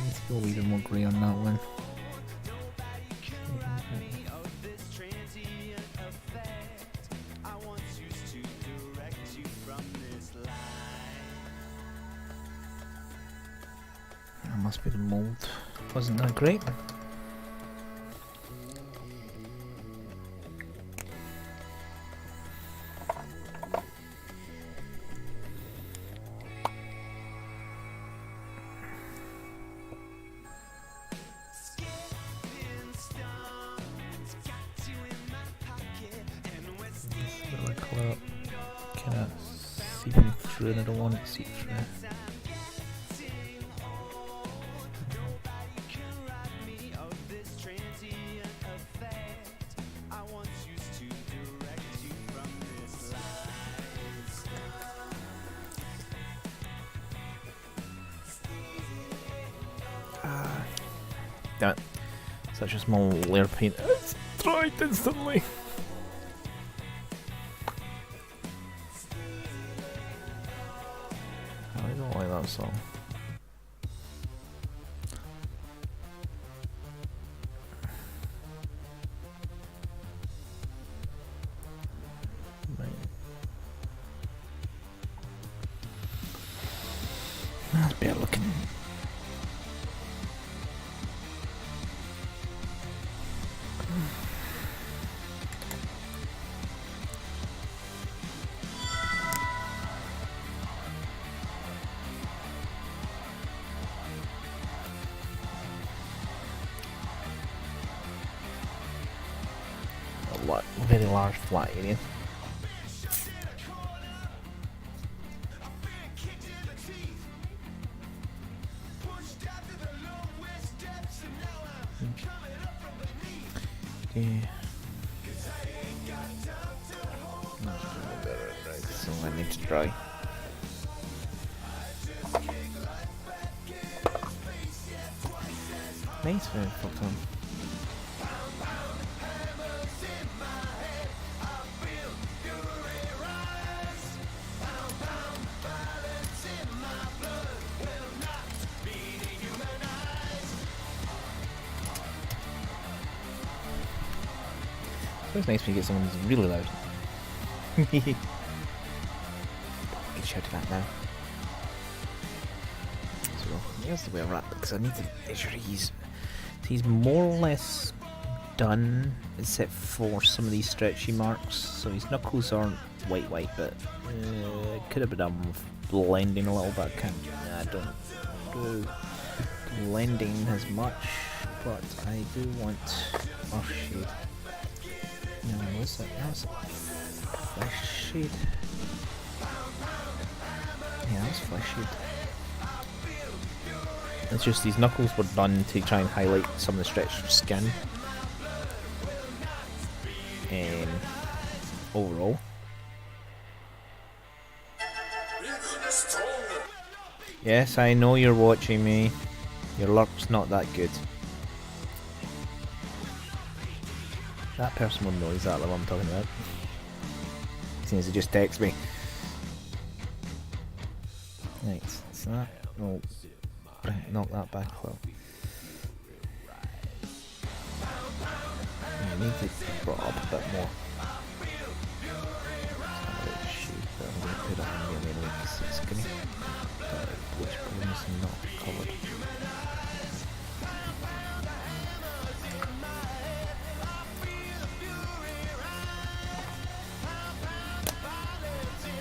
Speaker 1: need to go a wee bit more grey on that one. That must be the mould. Wasn't that great? Colour up, kind of seeping through, and I don't want it to seep through. Damn it. Such a small layer of paint. It's dried instantly. I don't like that song. Right. That's better looking. Very large flat area. Okay. Right, so I need to dry. Nice, very fucked on. It's nice when you get someone who's really loud. Probably can shout at that now. So here's the way I wrap it, because I need to make sure he's more or less done, except for some of these stretchy marks. So his knuckles aren't white, but it could have been done with blending a little bit. I don't do blending as much, but I do want shade. No, what's that? That's flesh shade. Yeah, that's flesh shade. It's just these knuckles were done to try and highlight some of the stretched skin. Overall. Yes, I know you're watching me. Your luck's not that good. That person will know exactly what I'm talking about. Seems to just text me. Right, so that. No. Knock that back a little. I need to brought up a bit more. I'm going to put it on here anyway because it's going to which bone is not covered.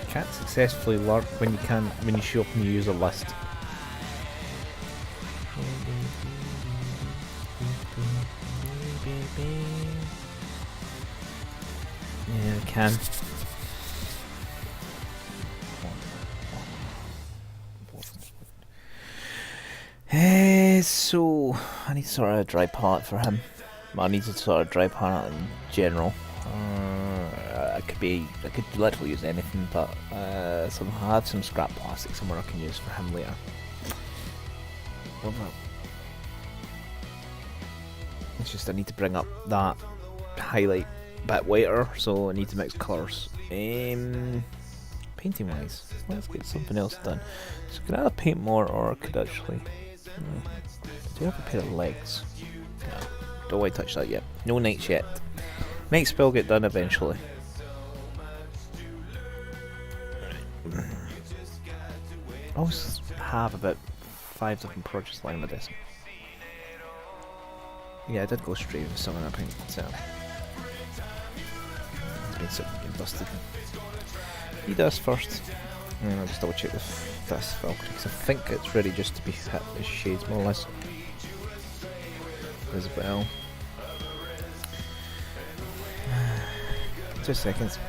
Speaker 1: Can't successfully lurk when you show up in the user list. Yeah, I can. So I need to sort out a dry palette for him. I need to sort of dry palette in general. I could literally use anything, but I have some scrap plastic somewhere I can use for him later. It's just I need to bring up that highlight bit whiter, so I need to mix colours. Painting wise, let's get something else done. So could I either paint more or I could actually... do I have a pair of legs? No, don't want to touch that yet. No knights yet. Knights will get done eventually. I always have about 5 different projects lying on my desk. Yeah, I did go straight with some of that paint, so it's been sitting getting dusted. He does first, and I'll just double check with this Valkyrie because I think it's ready just to be hit as shades more or less as well. 2 seconds.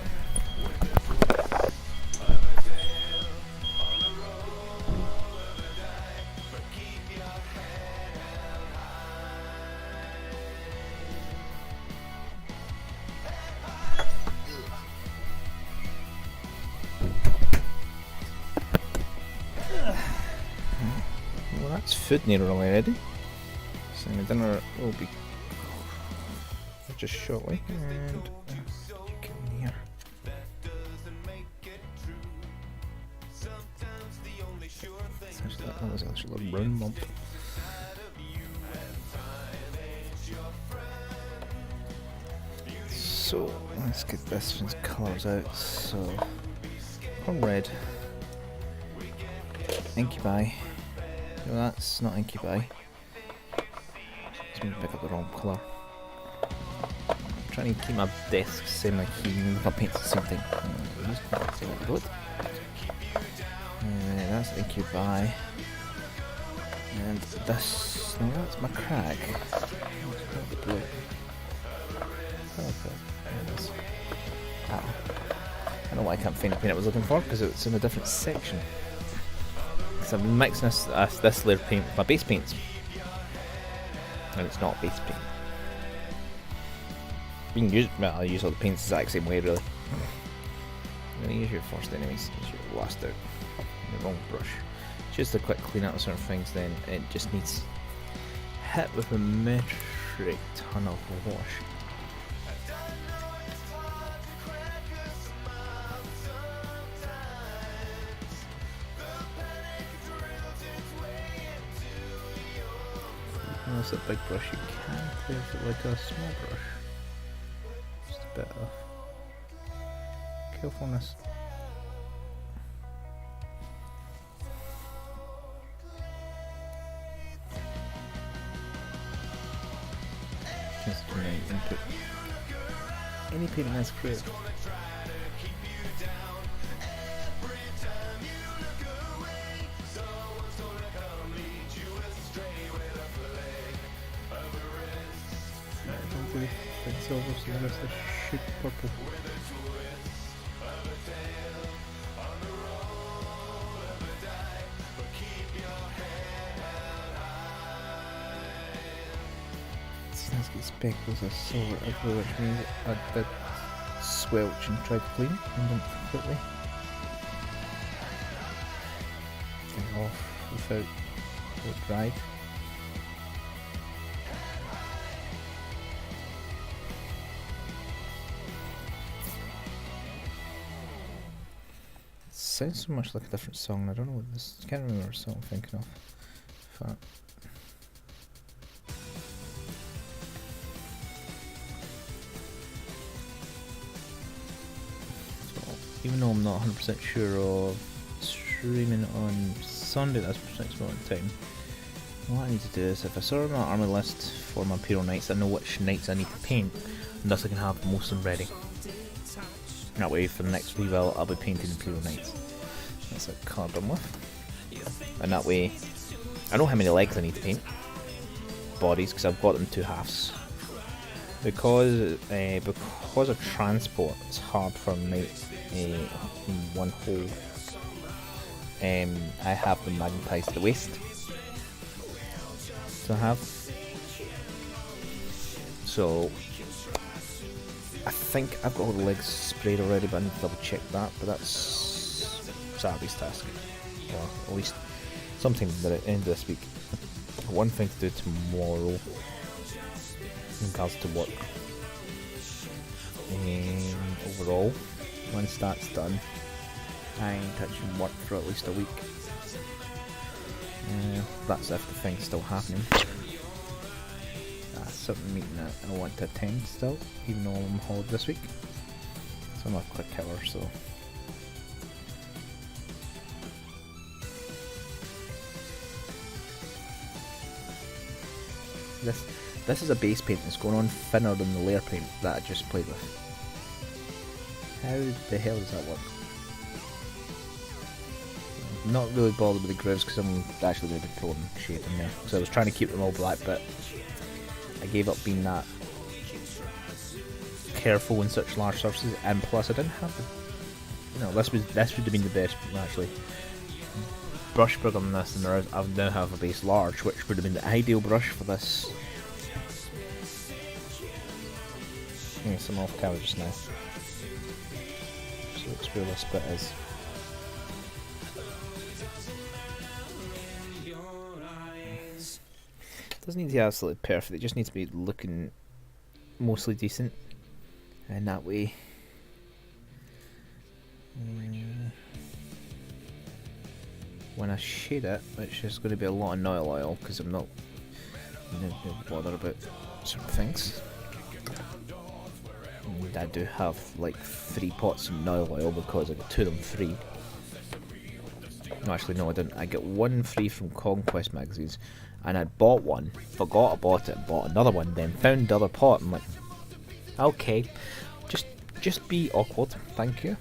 Speaker 1: Well, that's food nearly ready. So my dinner will be just shortly. And get in here. That was actually a brown lump. So let's get this one's colours out. So from red, incubi. No, that's not incubi. Just going to pick up the wrong colour. I'm trying to keep my desk semi-clean. If I paint the same thing. That's incubi. And this, no, that's my crag. Blue. Okay, there it is. Ah. I don't know why I can't find the paint I was looking for because it's in a different section. So I'm mixing this layer of paint with my base paints. And it's not base paint. You can use, well, I use all the paints the exact same way really. I'm going to use your first anyways, use your last out. The wrong brush. Just a quick clean up of certain things, then it just needs hit with a metric ton of wash. That's a big brush, you can play with it like a small brush. Just a bit of carefulness. Just to Any painting is great. I don't really think silver, so the rest of should be purple. Let's get speckles of silver everywhere, which means I did swelch and tried to clean and didn't completely get off without it dried. It sounds so much like a different song. I don't know what this. I can't remember what song I'm thinking of. But even though I'm not 100% sure of streaming on Sunday, that's next moment in time. What I need to do is, if I sort my army list for my Imperial Knights, I know which knights I need to paint, and thus I can have most of them ready. That way, for the next rebuild, I'll be painting Imperial Knights. That's a card I'm with. And that way, I know how many legs I need to paint. Bodies, because I've got them 2 halves. Because of transport, it's hard for me in one hole. I have them magnetised to the waist. So I have. So I think I've got all the legs sprayed already, but I need to double check that. But that's Saturday's task. Or at least something at the end of this week. One thing to do tomorrow in regards to work. Overall, once that's done, I ain't touching work for at least a week. That's if the thing's still happening. That's something meeting that I want to attend still, even though I'm on holiday this week. So I'm a quick killer, so. This is a base paint that's going on thinner than the layer paint that I just played with. How the hell does that work? I'm not really bothered with the grooves because I'm actually going to be pulling shade in there. So I was trying to keep them all black, but I gave up being that careful in such large surfaces, and plus I didn't have the, you know, this would have been the best actually. Brush bigger than this, and I now have a base large, which would have been the ideal brush for this. Yes, I'm off camera just now. So let's where this bit is. It doesn't need to be absolutely perfect, it just needs to be looking mostly decent. And that way. When I shade it, which is going to be a lot of nail oil because I'm not bothered about certain things. And I do have like 3 pots of nail oil because I got 2 of them free. No, actually no, I didn't. I got 1 free from Conquest magazines, and I bought one, forgot I bought it, and bought another one, then found the other pot. I'm like, okay, just be awkward, thank you.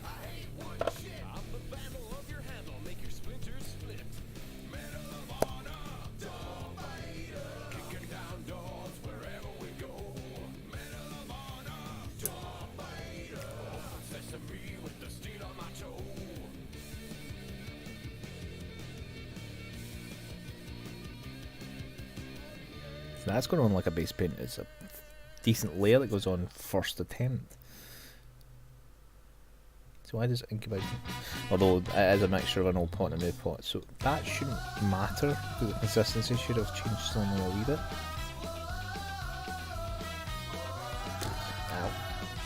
Speaker 1: So that's going on like a base paint. It's a decent layer that goes on first attempt. So why does incubation? Although it is a mixture of an old pot and a new pot, so that shouldn't matter because the consistency should have changed only a wee bit. Ow.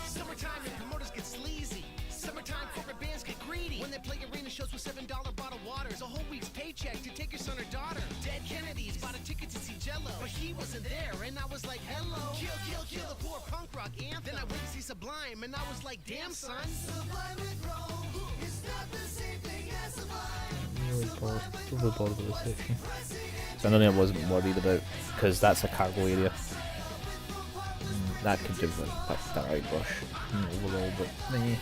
Speaker 2: Summertime and promoters get sleazy. Summertime corporate bands get greedy. When they play arena shows with $7 bottled waters, a whole week's paycheck to take your son or daughter. Dead Kennedys bought a ticket to see Jello, but he wasn't there, and I was like, hello. Kill, kill, kill the poor punk rock anthem. Then I went to see Sublime, and I was like, damn son. Sublime and Rome is not the same thing as Sublime.
Speaker 1: Really bored with this section. So I know I wasn't worried about because that's a cargo area. that could do with a starlight brush overall, but
Speaker 2: I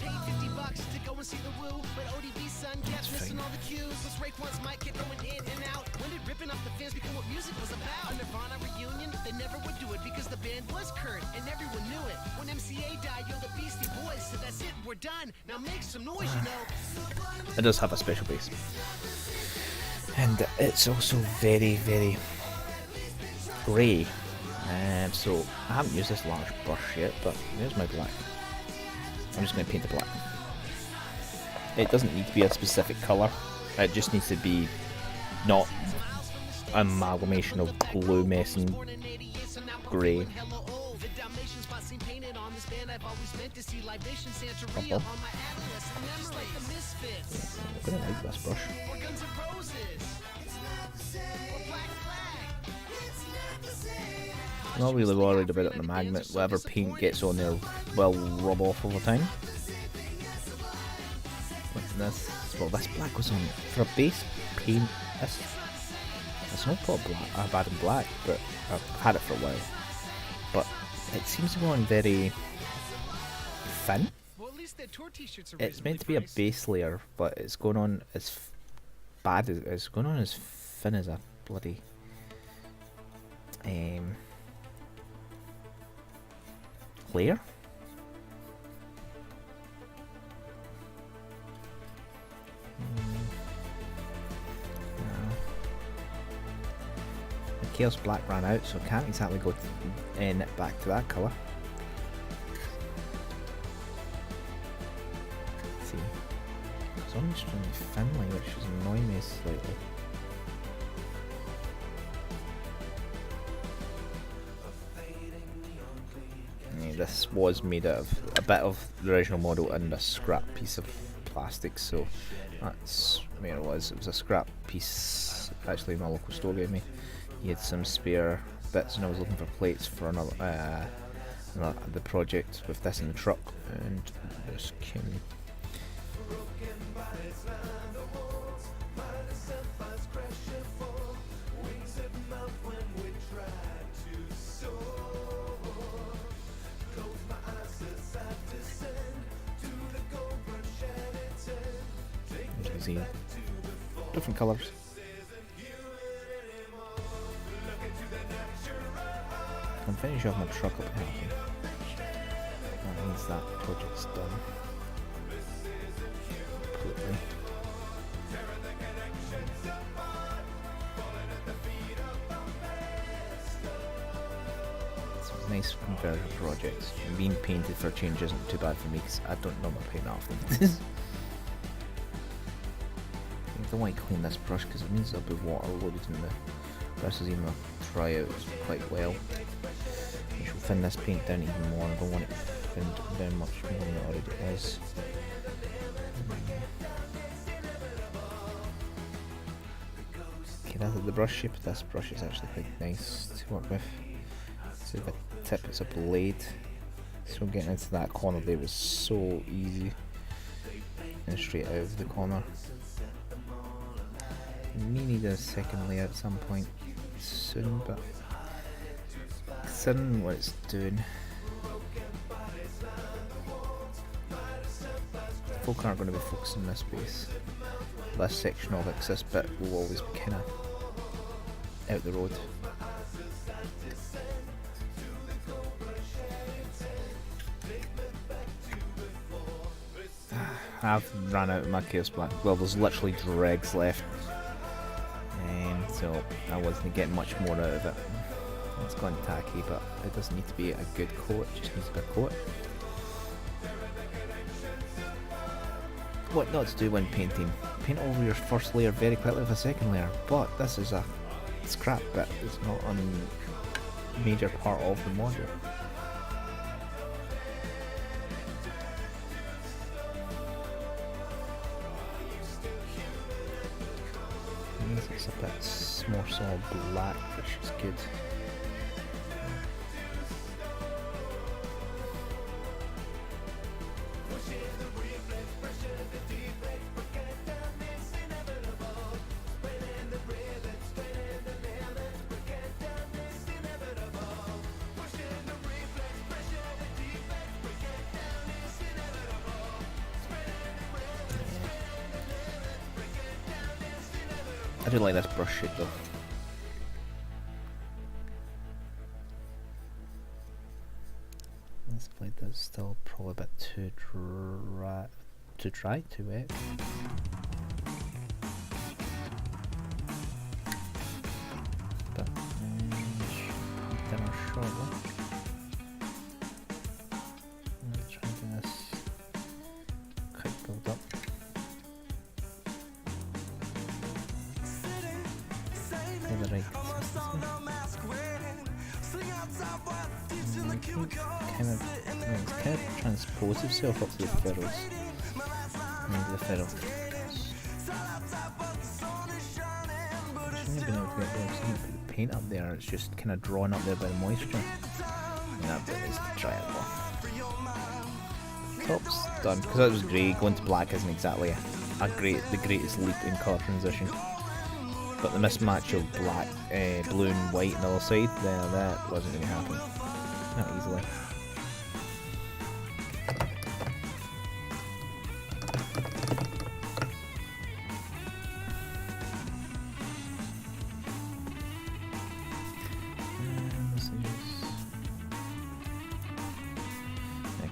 Speaker 2: paid $50 to go and see the woo, but ODB son kept missing all the cues. Was Rake once mic kept going in and out. When did ripping up the fans become what music was about? A Nirvana reunion, they never would do it because the band was current and everyone knew it. When MCA died, yo, the Beastie Boys said that's it, we're done. Now make some noise, you know.
Speaker 1: it does have a special bass. And it's also very, very grey. So I haven't used this large brush yet, but there's my black. I'm just going to paint it black. It doesn't need to be a specific colour, it just needs to be not an amalgamation of blue, mess and grey. I don't like this brush. I'm not really worried about it on the magnet. Whatever paint gets on there will rub off over time. This black was on for a base paint. It's not put bad in black, but I've had it for a while. But it seems to go on very thin. It's meant to be a base layer, but it's going on as bad as it's going on as thin as a bloody layer. The Chaos Black ran out, so I can't exactly go knit back to that colour. Let's see, it's almost really thinly, which is annoying me slightly. This was made out of a bit of the original model and a scrap piece of plastic, so that's where it was. It was a scrap piece, actually my local store gave me. He had some spare bits and I was looking for plates for another the project with this in the truck, and this came. You can see different colours. I'm finishing off my truck up here. That means that project's done completely. It's a nice converter project. Being painted for a change isn't too bad for me because I don't normally paint often. I don't want to clean this brush because it means there'll be water loaded in the brush is even dry out quite well. Which will thin this paint down even more. I don't want it thinned down much more than it already is. Okay, that's the brush shape. This brush is actually quite nice to work with. So the tip is a blade. So getting into that corner there was so easy. And straight out of the corner. May need a second layer at some point soon, but considering what it's doing, folk aren't going to be focusing on this base. This section of it, 'cause this bit will always be kind of out the road. I've run out of my Chaos Black. Well, there's literally dregs left. So I wasn't getting much more out of it. It's gone tacky, but it doesn't need to be a good coat, it just needs to be a coat. What not to do when painting? Paint over your first layer very quickly with a second layer, but this is a scrap bit, it's not a major part of the module. It's a bit more solid black, which is good. do like this brush shape though. This blade is still probably a bit too dry, too wet. But thinner shortly. Let's try and do this quick build up. For the right kind of transpose itself up to the ferrules. Maybe the ferrule. Shouldn't have been able to get there. Put the paint up there. It's just kind of drawn up there by the moisture. And that bit needs to dry it off. Top's done because that was grey. Going to black isn't exactly the greatest leap in colour transition. But the mismatch of black, blue and white on the other side, that wasn't going to happen. Not easily.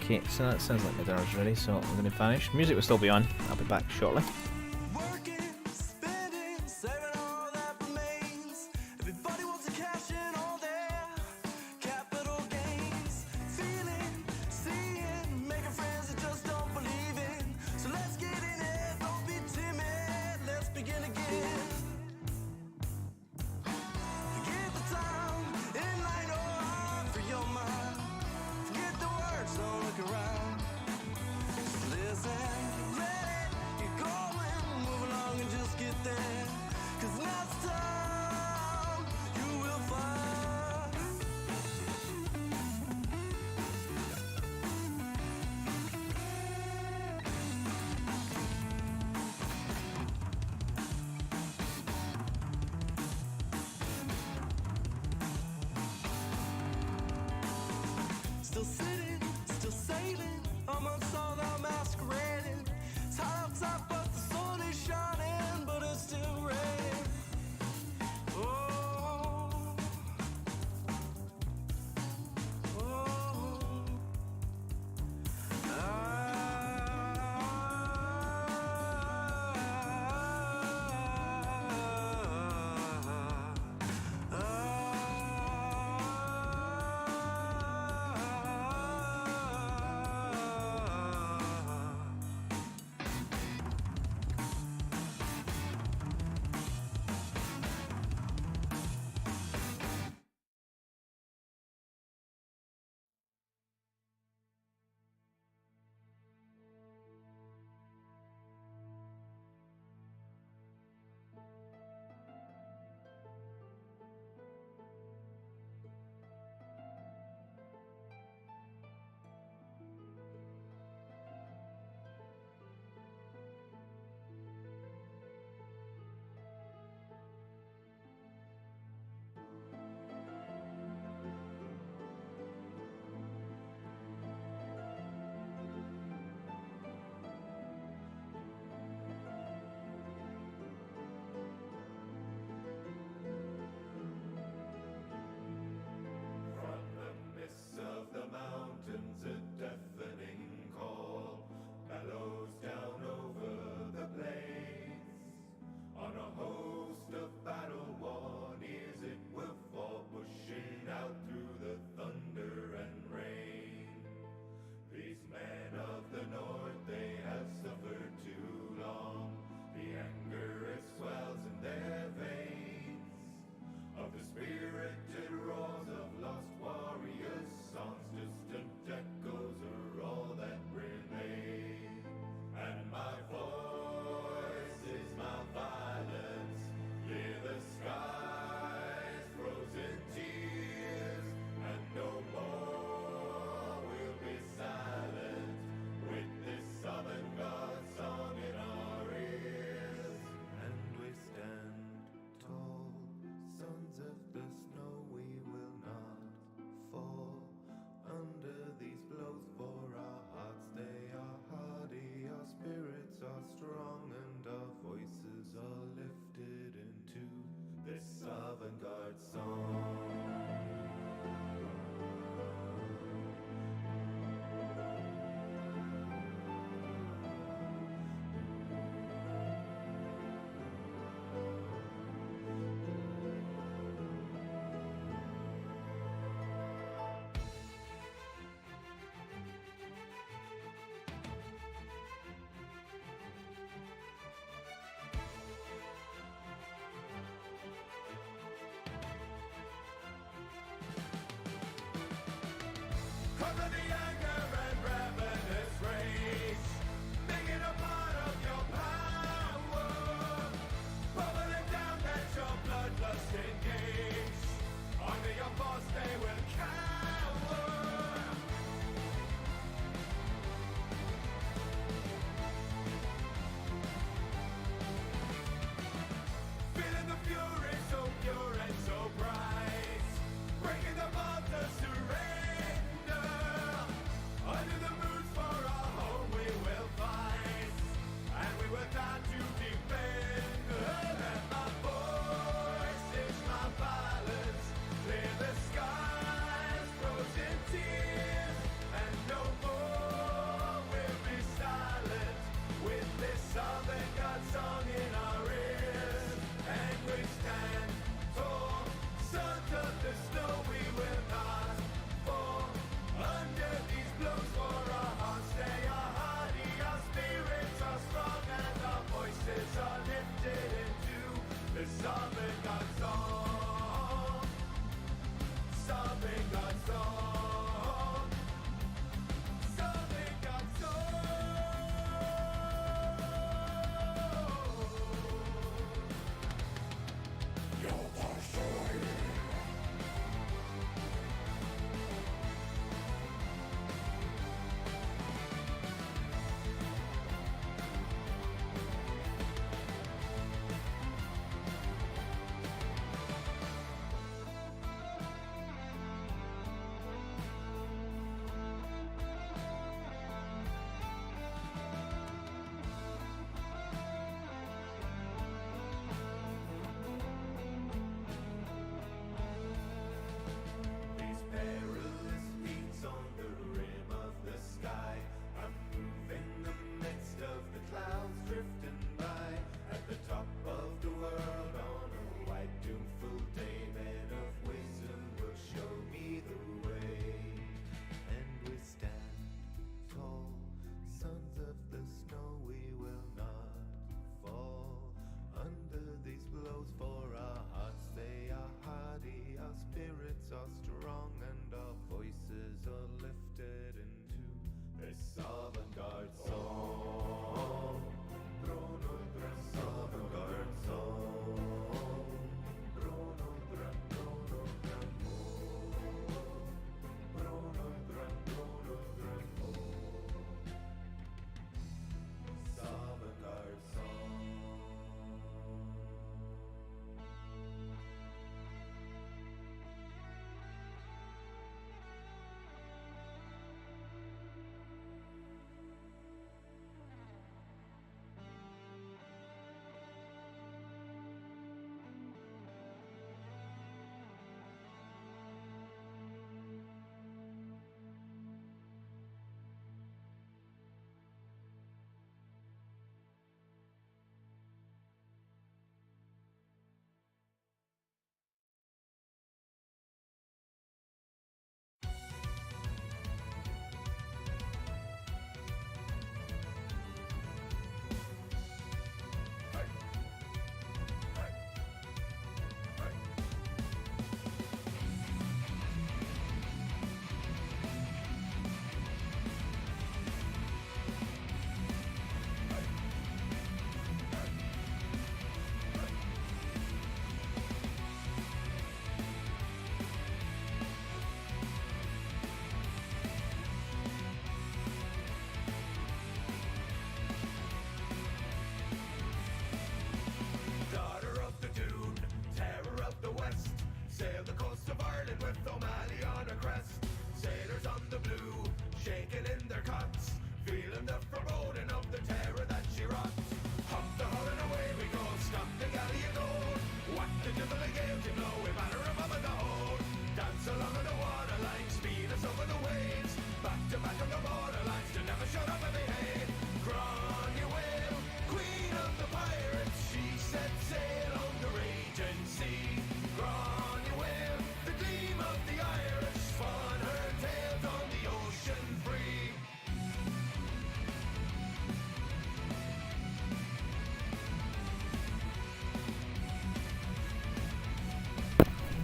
Speaker 1: Okay, so that sounds like my dinner's ready, so I'm going to vanish. Music will still be on. I'll be back shortly.
Speaker 2: Listen, let it, you're going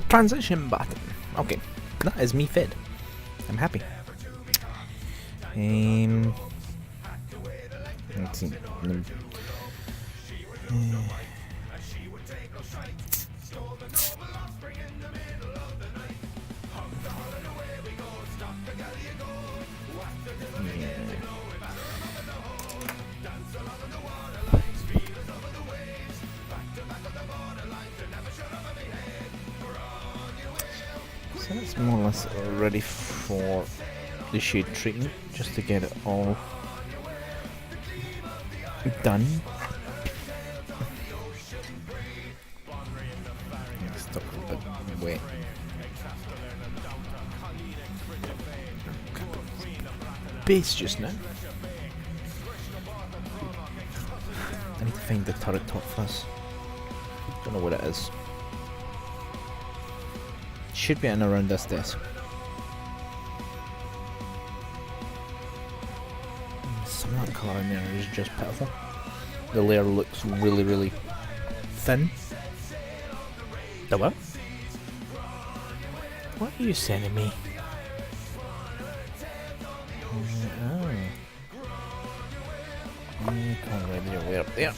Speaker 1: Transition button. Okay, that is me fed. I'm happy. Let's see. So that's more or less ready for the shade treatment, just to get it all done. It's still a bit wet. Base just now. I need to find the turret top fuzz. Don't know what it is. Should be in around this desk. Some of that colour in there is just pitiful. The layer looks really, really thin. The what? What are you sending me? Oh. Can't read your way up there.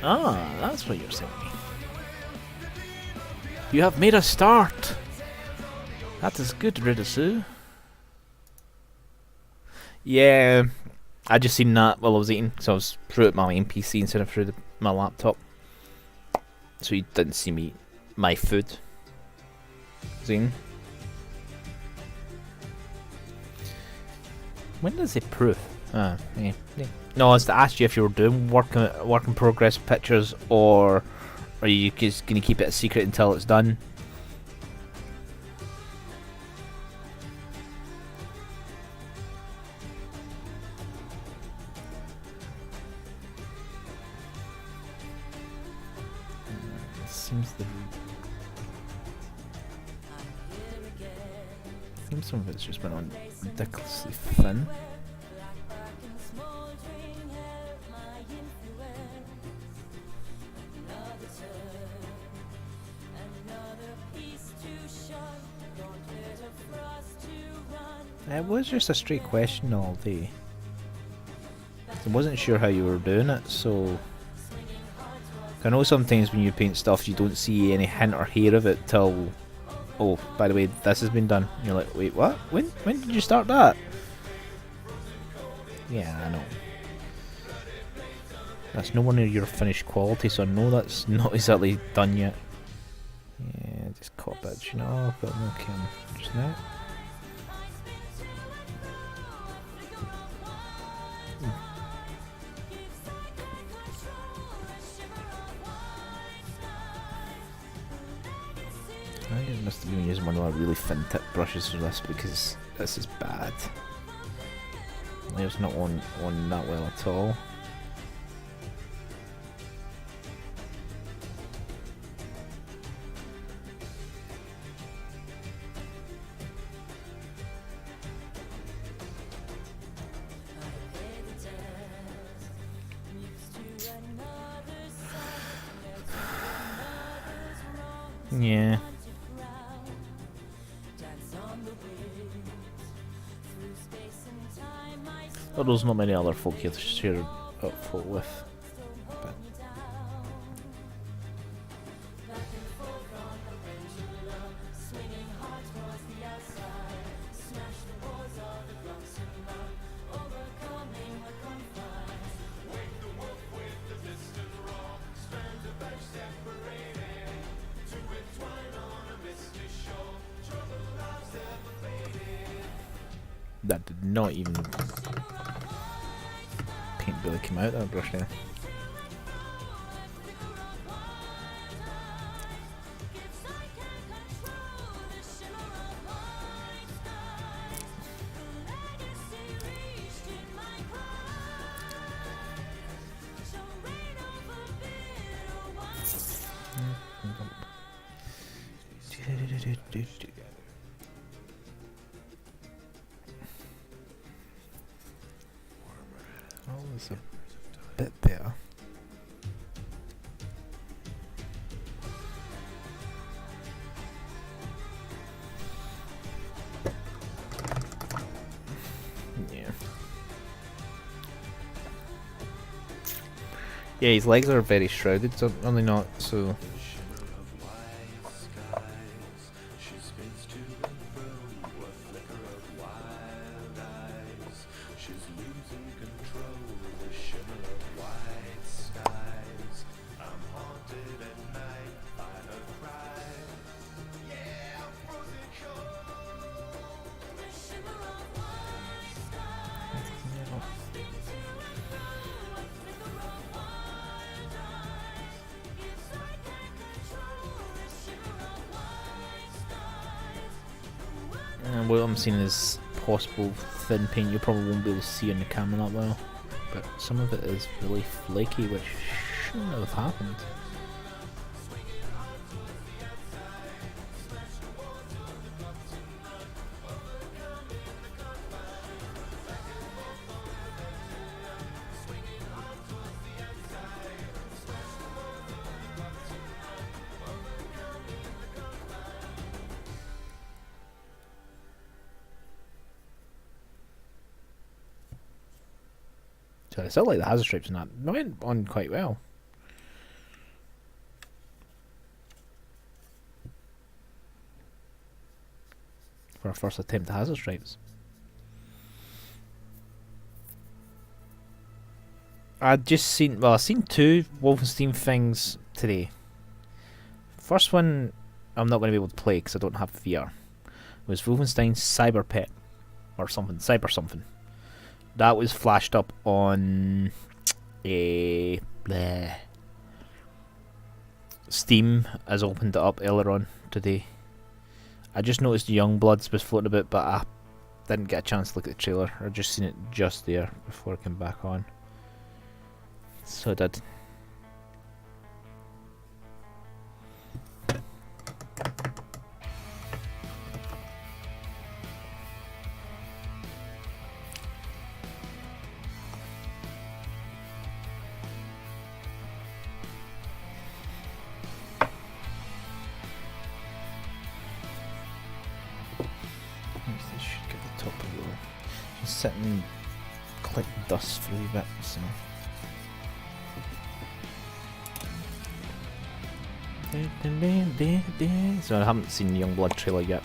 Speaker 1: Ah, that's what you're sending me. You have made a start. That is good, Ridasu. Yeah, I just seen that while I was eating, so I was through at my main PC instead of through my laptop. So you didn't see me my food. Zine. When does it proof? Ah, yeah. No, it's to ask you if you were doing work in progress pictures, or are you just gonna keep it a secret until it's done? Seems some of it's just been on ridiculously thin. It was just a straight question all day. I wasn't sure how you were doing it, so I know sometimes when you paint stuff you don't see any hint or hair of it till, oh, by the way, this has been done. And you're like, wait, what? When did you start that? Yeah, I know. That's nowhere near your finished quality, so I know that's not exactly done yet. Yeah, just caught a bit, you know, but I'm okay just now. I must have been using one of my really thin tip brushes for this because this is bad. Layer's not on that well at all. Yeah. Well, there's not many other folk here to share up folk with. But that did not even paint really came out of that brush there. Oh, it's a bit better. Yeah, his legs are very shrouded, are they not? So. And what I'm seeing is possible thin paint. You probably won't be able to see on the camera that well, but some of it is really flaky, which shouldn't have happened. So I still like the hazard stripes and that. They went on quite well. For our first attempt at hazard stripes. I've seen two Wolfenstein things today. First one, I'm not going to be able to play because I don't have VR. It was Wolfenstein Cyber Pet or something, Cyber something. That was flashed up on Steam as opened it up earlier on today. I just noticed Youngbloods was floating about, but I didn't get a chance to look at the trailer. I just seen it just there before I came back on. So I did. This should give the top a little. Just sit and click dust for a bit, so. So I haven't seen the Youngblood trailer yet,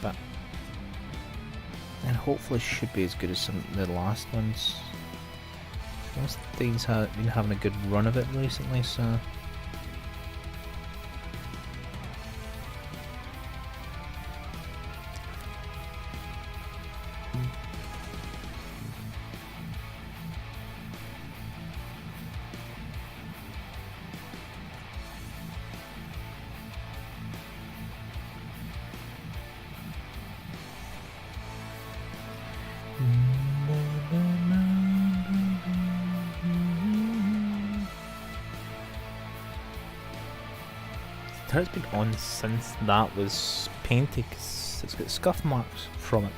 Speaker 1: but and hopefully should be as good as some of the last ones. Most things have been having a good run of it recently, so. It's been on since that was painted because it's got scuff marks from it.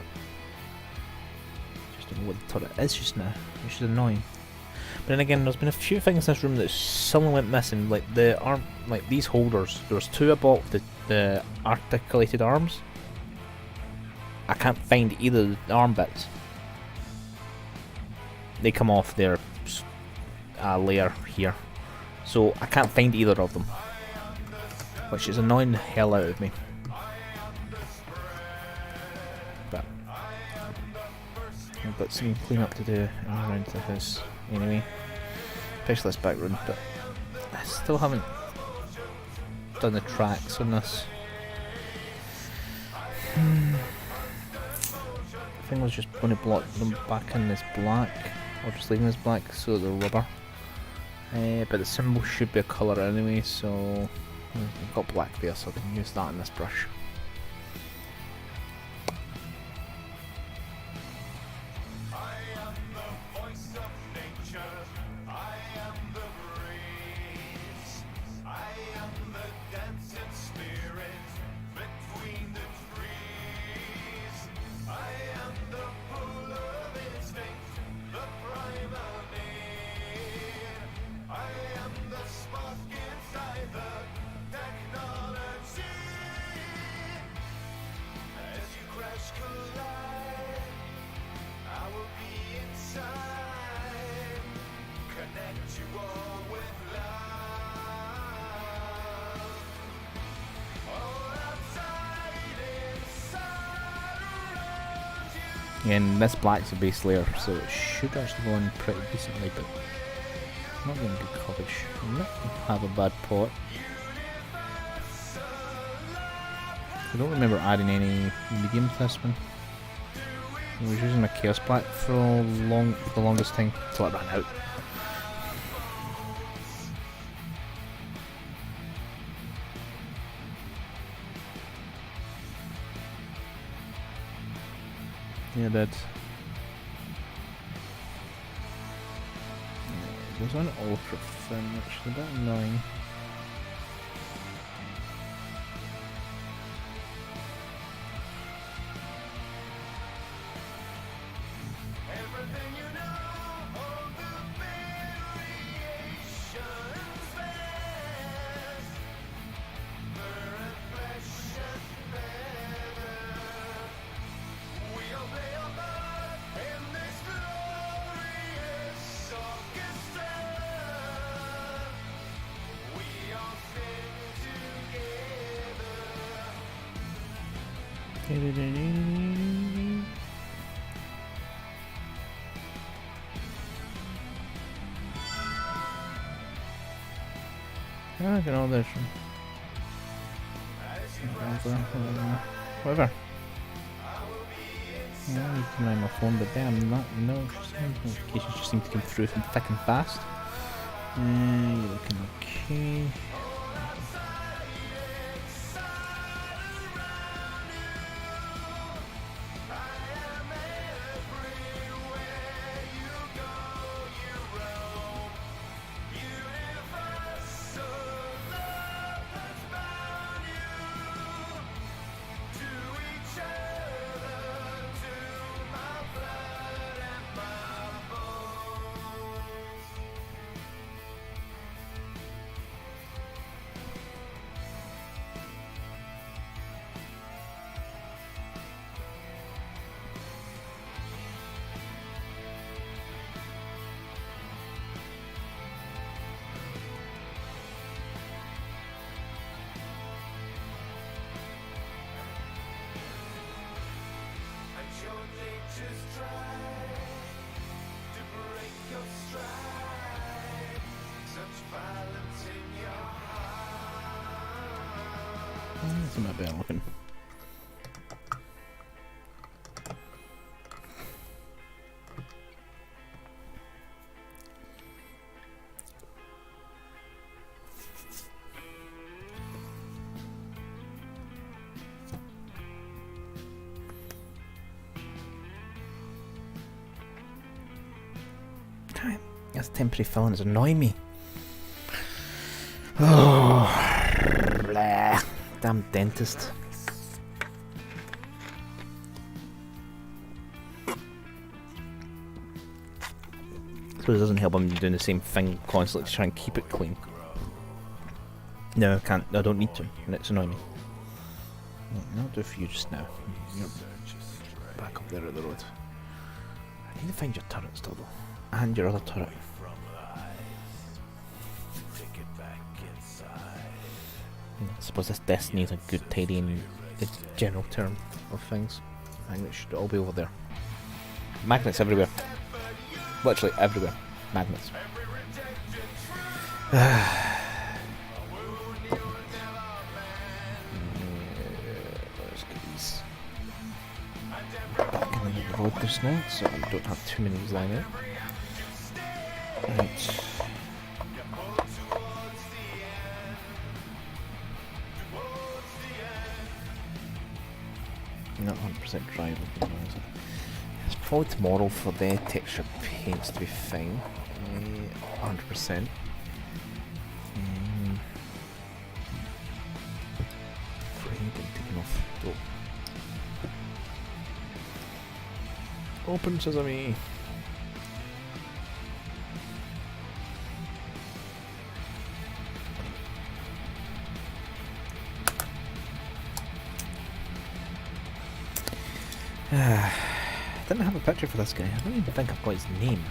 Speaker 1: Just don't know what the turret is just now, which is annoying. But then again, there's been a few things in this room that suddenly went missing, like the arm, like these holders. There was two I bought, the articulated arms. I can't find either of the arm bits. They come off their layer here, so I can't find either of them, which is annoying the hell out of me. But I've got some clean up to do around the house anyway, especially this back room, but I still haven't done the tracks on this. I think I was just going to block them back in this black, or just leaving this black so they're rubber. But the symbol should be a colour anyway, so I've got black there, so I can use that in this brush. And this black's a base layer, so it should actually go in pretty decently, but not getting good coverage. I'm not going to have a bad pot. I don't remember adding any medium to this one. I was using a Chaos Black for the longest time till it ran out. Yeah, it did. It was on ultra thin, which is a bit annoying. I don't know this one. Whatever. I need to mind my phone, but damn, not notifications just seem to come through from thick and fast. You're looking okay. That's not bad looking. This temporary fillings annoy me. Oh, blah. Damn dentist. I suppose it doesn't help I'm doing the same thing constantly to try and keep it clean. No, I can't. I don't need to. And it's annoying me. I'll do it for you just now. You're back up there at the road. I need to find your turret still though. And your other turret. I suppose this destiny is a good tidying the general term of things. I think it should all be over there. Magnets everywhere. Literally everywhere. Magnets. Let's get these back in the road just now, so I don't have too many of these lying out. Right. Not 100% dry looking, is it? It's probably tomorrow for the texture paints to be fine. 100%. Frame getting taken off. Oh. Open sesame! I didn't have a picture for this guy. I don't even think I've got his name.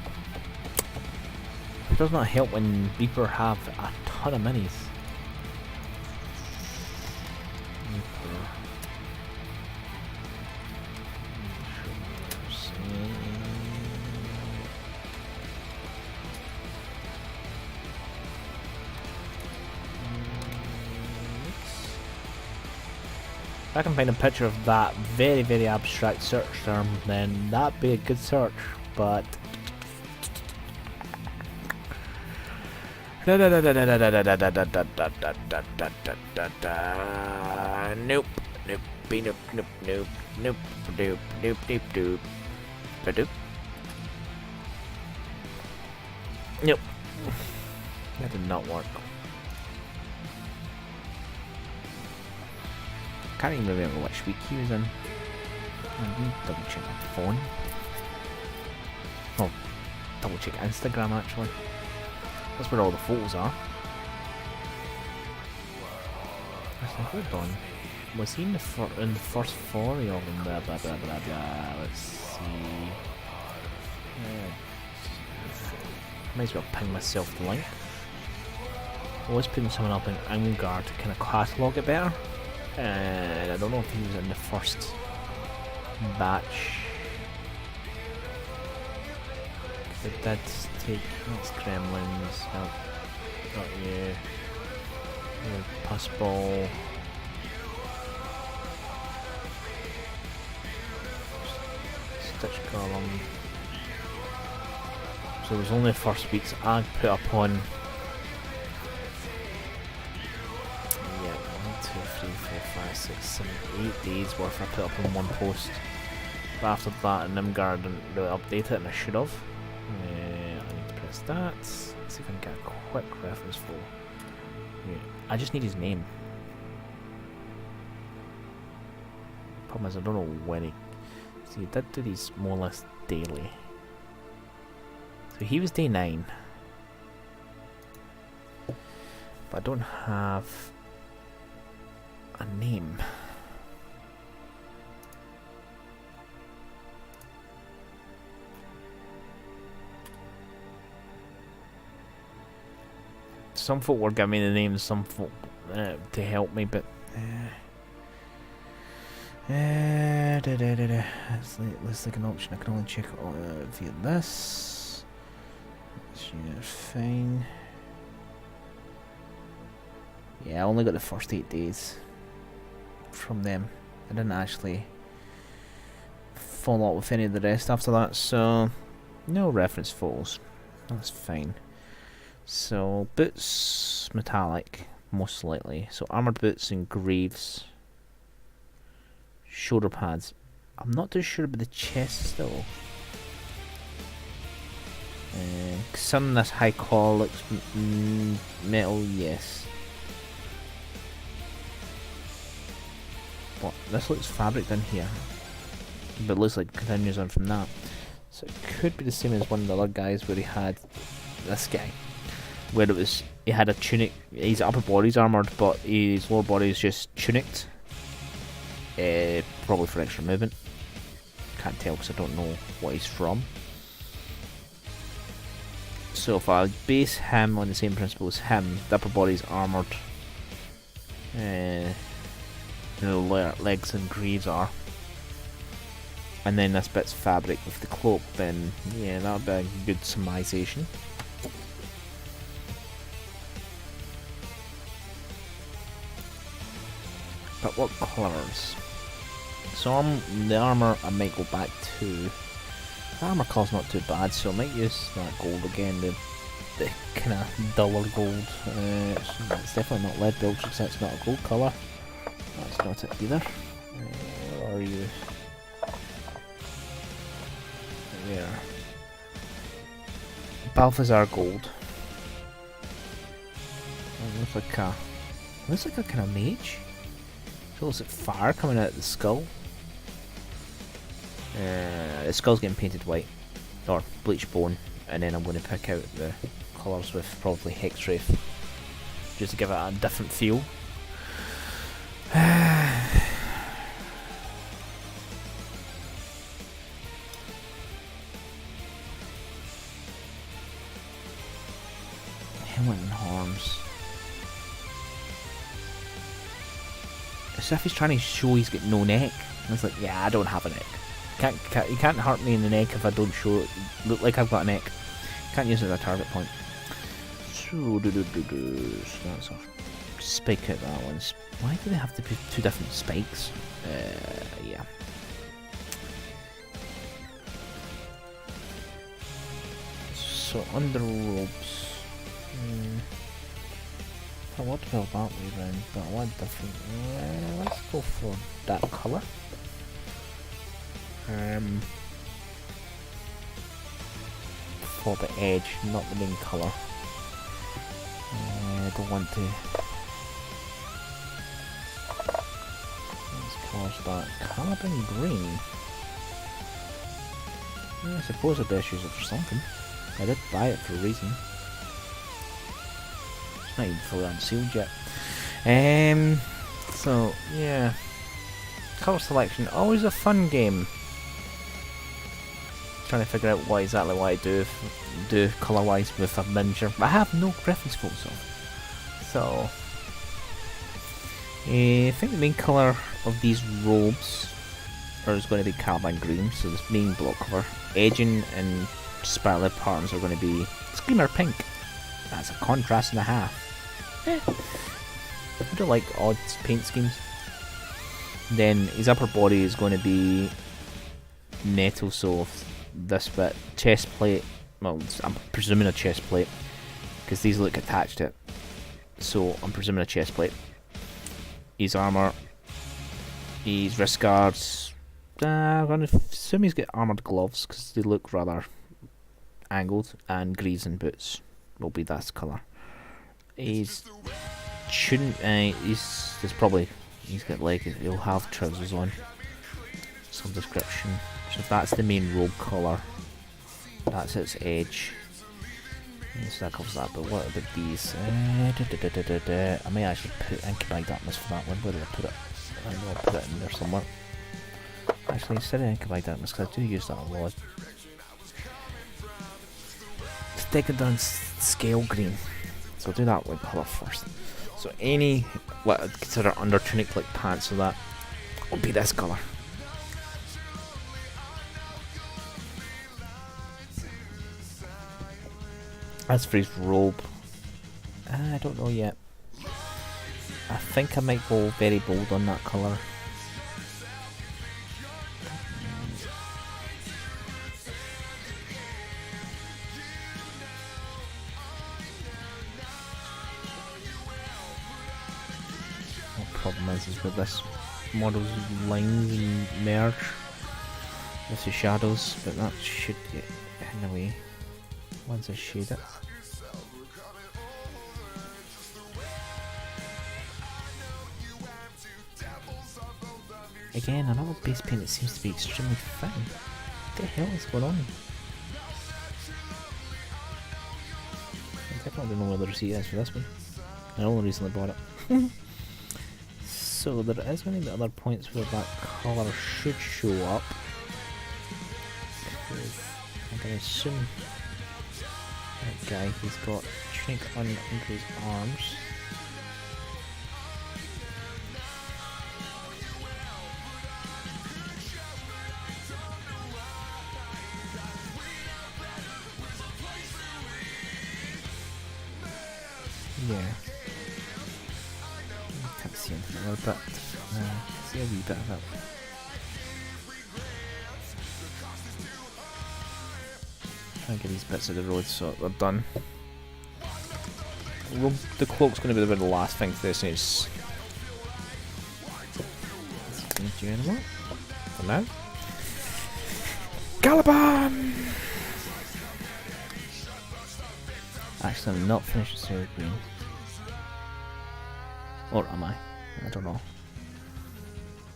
Speaker 1: It does not help when Reaper have a ton of minis. Reaper. I can find a picture of that very, very abstract search term, then that'd be a good search, but... Nope. Nope. Nope. Nope. Nope. Nope. Nope. Nope. Nope. Nope. Nope. Nope. That did not work. Can't even remember which week he was in. I need to double check my phone. Oh, double check Instagram actually. That's where all the photos are. Hold on. Was he in the first 40 of them? Blah blah blah blah blah. Let's see. Might as well ping myself the link. I was putting someone up in Angard to kind of catalogue it better. And I don't know if he was in the first batch. It did take that's Gremlins, no, not you. Pussball. Stitch column. So it was only the first weeks I put up on. Yeah, 1, 2, 3, 4, 5, 6, 7, 8 days worth I put up on one post. But after that, Nimgard didn't really update it, and I should have. I need to press that. Let's see if I can get a quick reference for. Yeah, I just need his name. Problem is, I don't know when he. See, he did do these more or less daily. So he was day 9. But I don't have a name. Some folk were giving me the names, some folk to help me, but that's like an option. I can only check it via this. Yeah, fine. Yeah, I only got the first 8 days from them. I didn't actually follow up with any of the rest after that, so no reference photos. That's fine. So, boots, metallic, most likely. So, armoured boots and greaves. Shoulder pads. I'm not too sure about the chest, though. Some of this high collar looks metal, yes. But this looks fabric down here. But it looks like it continues on from that. So, it could be the same as one of the other guys where he had this guy. Where it was, he had a tunic, his upper body's armoured, but his lower body is just tunicked. Probably for extra movement. Can't tell because I don't know what he's from. So if I base him on the same principle as him, the upper body's armoured. The legs and greaves are. And then this bit's fabric with the cloak, then yeah, that would be a good summarization. But what colours? So the armour I might go back to. The armour colour's not too bad, so I might use that gold again, the kind of duller gold. It's definitely not lead bilge because that's not a gold colour. That's not it either. Where are you? There. Balthazar gold. Looks like a kind of mage. Looks like fire coming out of the skull. The skull's getting painted white, or bleached bone, and then I'm going to pick out the colours with probably Hexwraith, just to give it a different feel. Helmet and horns. As if he's trying to show he's got no neck. And it's like, yeah, I don't have a neck. You can't hurt me in the neck if I don't show it. Look like I've got a neck. Can't use it as a target point. So that's a spike out that one. Why do they have to put 2 different spikes? Yeah. So under robes. I want to go that way round, but I want different. Let's go for that colour. For the edge, not the main colour. I don't want to. Let's colour that carbon green. I suppose I'd best use it for something. I did buy it for a reason. It's not even fully unsealed yet. So yeah, colour selection, always a fun game. Trying to figure out what exactly I do colour wise with a miniature. I have no reference photos of. So I think the main colour of these robes is going to be carbon green, so this main block cover. Edging and sparkly patterns are going to be screamer pink. That's a contrast and a half. I do like odd paint schemes. Then his upper body is going to be metal, so this bit, chest plate, well, I'm presuming a chest plate, because these look attached to it, so I'm presuming a chest plate. His armour, his wrist guards, I'm going to assume he's got armoured gloves, because they look rather angled, and greaves and boots will be this colour. He's got like, he'll have trousers on, some description. So that's the main robe colour. That's its edge. So that covers that, but what about these? I may actually put Incubi Darkness for that one. Where did I put it? I know I put it in there somewhere. Actually, instead of Incubi Darkness, because I do use that a lot. Let's take it down scale green. So I'll do that one colour first. So any, what I'd consider under tunic like pants, so that will be this colour. As for his robe, I don't know yet. I think I might go very bold on that colour. The problem is with this model's lines and merge with the shadows, but that should get in the way once I shade it. Again, another base paint that seems to be extremely thin. What the hell is going on? I definitely don't know where the receipt is for this one. I only recently bought it. So there is going to be other points where that colour should show up. I'm going to assume that guy, he's got shrink under his arms. Yeah. Can't see anything there, but see a wee bit of it. Try and get these bits of the road so they're done. The cloak's going to be the last thing to this is. Let's do anymore. For now. Caliban! Actually, I'm not finished with Sarah Green. Or am I? I don't know.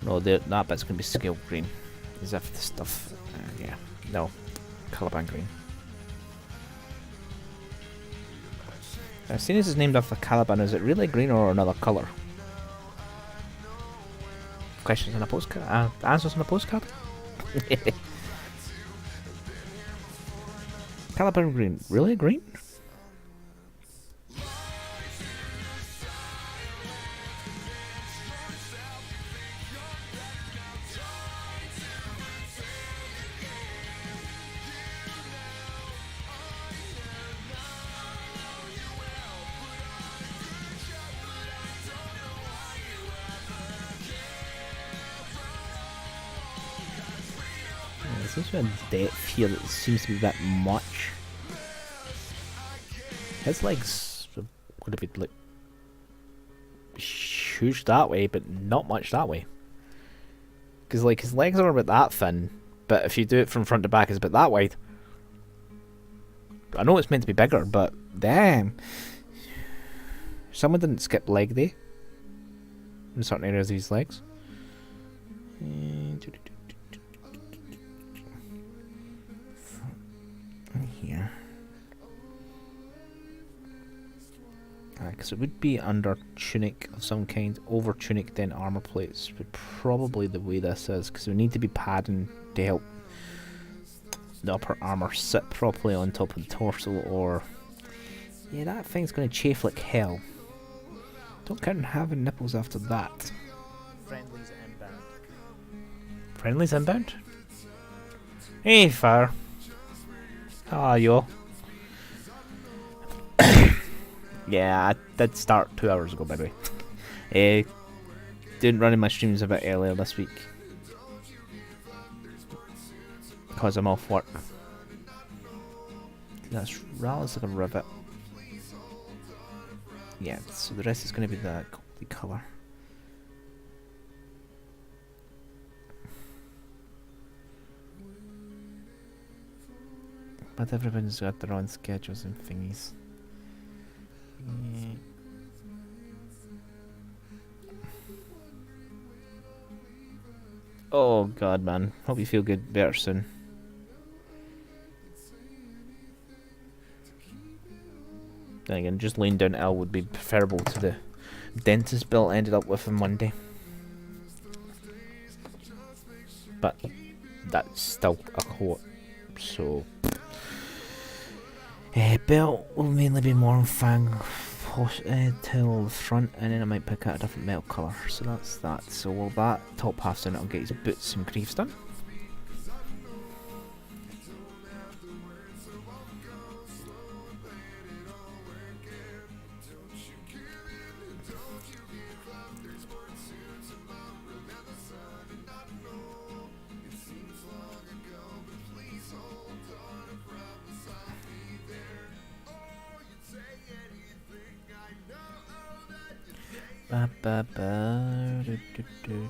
Speaker 1: No, that bit's going to be scale green. As if the stuff. Yeah. No. Caliban green. Now, seeing as it's named after Caliban, is it really green or another colour? Questions on a postcard? Answers on a postcard? Caliban green. Really green? seems to be a depth here that seems to be a bit much. His legs are going to be like huge that way, but not much that way. Because like his legs are about that thin, but if you do it from front to back, it's about that wide. I know it's meant to be bigger, but damn. Someone didn't skip leg day in certain areas of his legs. Here. Because it would be under tunic of some kind, over tunic, then armor plates. But probably the way this is, because we need to be padding to help the upper armor sit properly on top of the torso, or yeah, that thing's going to chafe like hell. Don't count on having nipples after that. Friendly's inbound. Friendly's inbound? Hey, fire. How are you all? Yeah, I did start 2 hours ago, by the way. Didn't run in my streams a bit earlier this week. Because I'm off work. That's rather like a rivet. Yeah, so the rest is going to be the goldy colour. But everyone's got their own schedules and thingies. Yeah. Oh god, man. Hope you feel good better soon. Then again, just laying down ill would be preferable to the dentist bill I ended up with on Monday. But that's still a quote, so belt will mainly be more on fang till the front, and then I might pick out a different metal colour, so that's that. So while that top half's done, I'll get his boots and greaves done. Ba, ba, ba, do, do, do, do.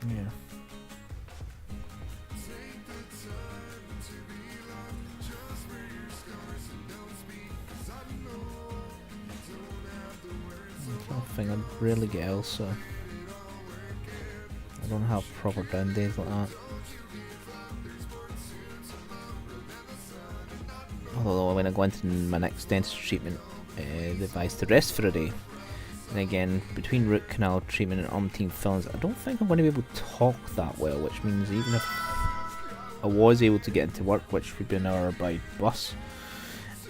Speaker 1: Yeah. I think I rarely get ill, so I don't have proper down days like that. Although when I go into my next dentist treatment, they advise to rest for a day. And again, between root canal treatment and umpteen fillings, I don't think I'm going to be able to talk that well, which means even if I was able to get into work, which would be an hour by bus,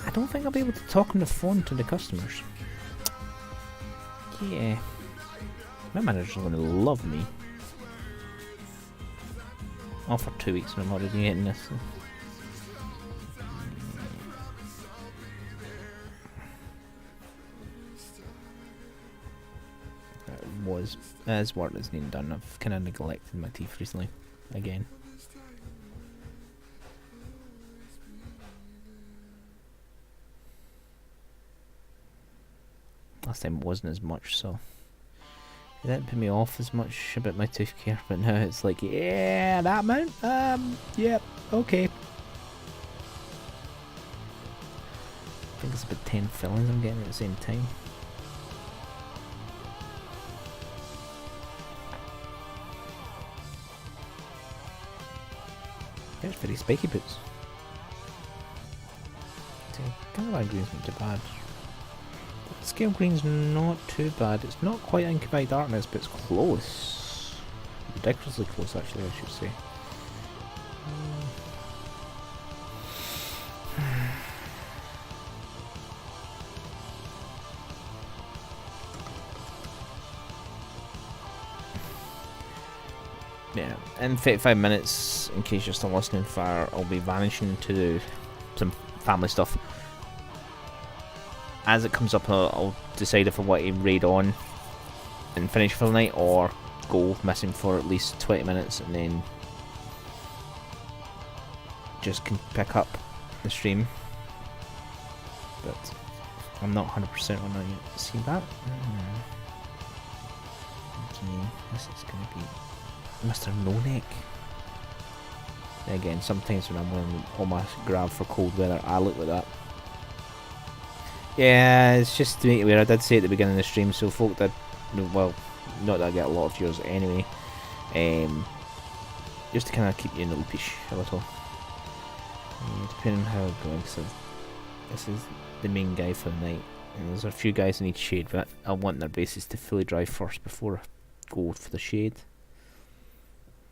Speaker 1: I don't think I'll be able to talk on the phone to the customers. Yeah, my manager's going to love me. All for 2 weeks and I'm already getting this. So. As work is being done, I've kind of neglected my teeth recently, again. Last time it wasn't as much, so it didn't put me off as much about my tooth care, but now it's like, yeah, that amount? Yep, okay. I think it's about 10 fillings I'm getting at the same time. There's very spiky boots. Colour green's not too bad. Scale green's not too bad. It's not quite Incubi Darkness, but it's close. Ridiculously close, actually, I should say. Yeah, in 35 minutes, in case you're still listening far, I'll be vanishing to do some family stuff. As it comes up, I'll decide if I want to raid on and finish for the night, or go missing for at least 20 minutes and then just can pick up the stream. But I'm not 100% on that yet. See that? Okay, this is gonna be Mr. No Neck. Again, sometimes when I'm wearing all my grab for cold weather, I look like that. Yeah, it's just to make it aware. I did say at the beginning of the stream, so folk that, well, not that I get a lot of viewers anyway, just to kind of keep you in the loopish a little. Depending on how it's going, so this is the main guy for the night. And there's a few guys in each shade, but I want their bases to fully dry first before I go for the shade.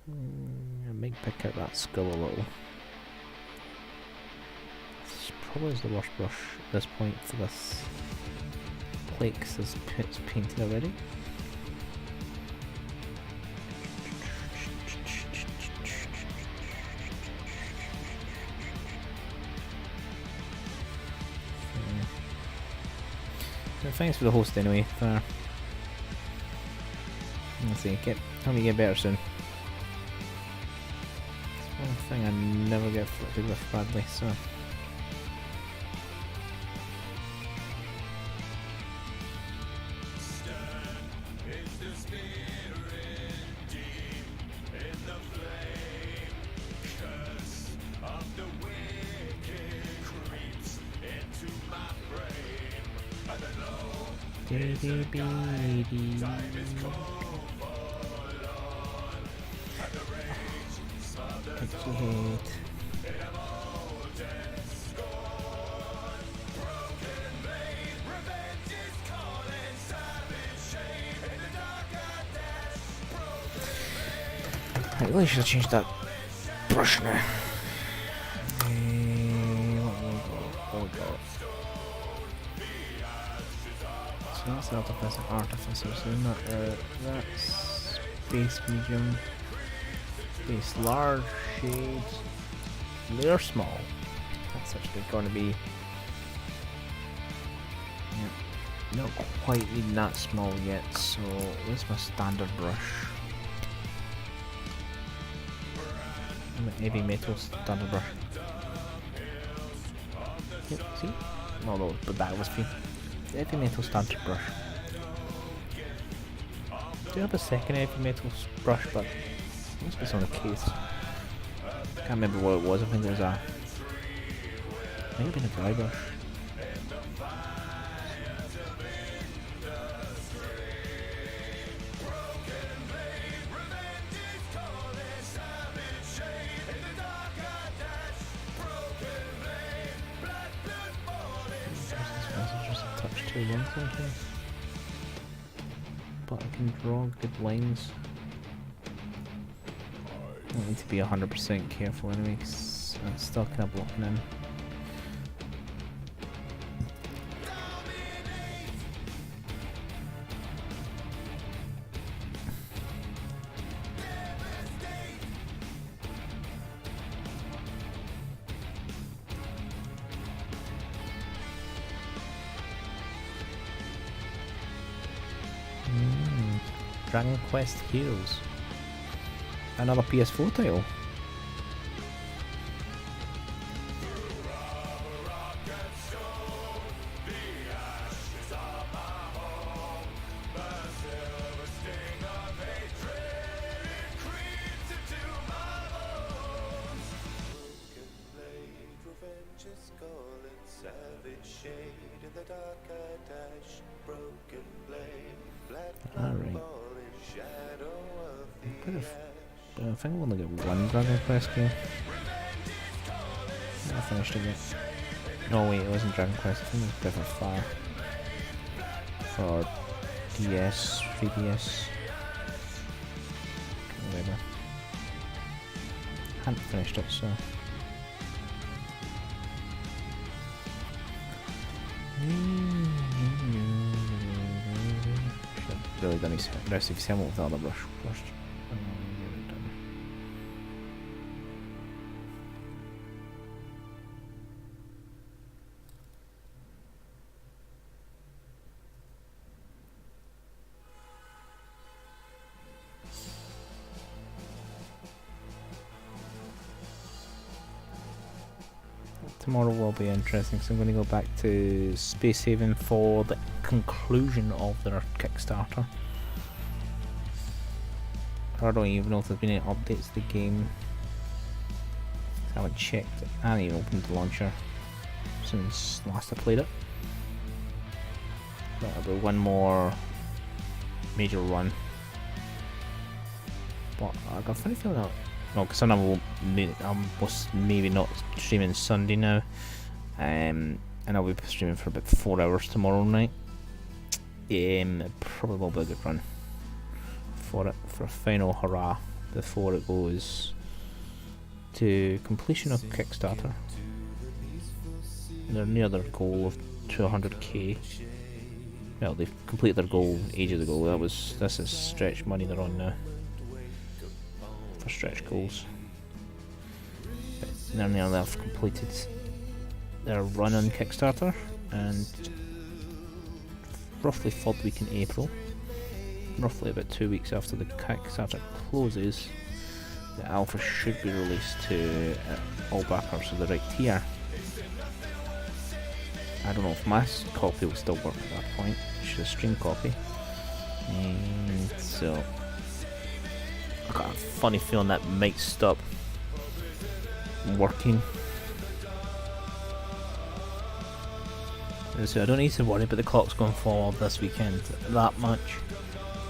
Speaker 1: I might pick out that skull a little. This probably is the worst brush at this point for this plate, because it's painted already. So thanks for the host anyway. Let's see, help me get better soon. It's one thing I never get afflicted with badly, so. I really should have changed that brush now. What we got? So that's the artificer, so that's base medium, base large, shades, layer small. That's actually going to be, yeah, not quite even that small yet, so where's my standard brush? Heavy metal standard brush. Yep, see? No, but that was free. Heavy metal standard brush. Do you have a second heavy metal brush, but it must be on the case. Can't remember what it was. I think it was a, might have been a dry brush. Something. But I can draw good lines. I need to be 100% careful anyway, because I'm still kind of blocking in. Dragon Quest Heroes. Another PS4 title. I think I've only got one Dragon Quest game. I finished it yet. No wait, it wasn't Dragon Quest, I think it was Breath of Fire. For DS, 3DS. Whatever. Hadn't finished it, so. Should have really done his rest of his helmet with the other brush first. Tomorrow will be interesting, so I'm going to go back to Space Haven for the conclusion of their Kickstarter. I don't even know if there's been any updates to the game. I haven't checked it. I haven't even opened the launcher since last I played it. That'll be one more major run. But I got a funny feeling that, no, because I'm maybe not streaming Sunday now, and I'll be streaming for about 4 hours tomorrow night. Probably will be a good run for it, for a final hurrah before it goes to completion of Kickstarter. They're near their goal of 200k. Well, they've completed their goal ages ago. This is stretch money they're on now for stretch goals. But nearly they've completed their run on Kickstarter, and roughly third week in April, roughly about 2 weeks after the Kickstarter closes, the alpha should be released to all backers of the right tier. I don't know if my copy will still work at that point. It's just a stream copy. And so I got a funny feeling that might stop working. And so I don't need to worry about the clocks going forward this weekend that much.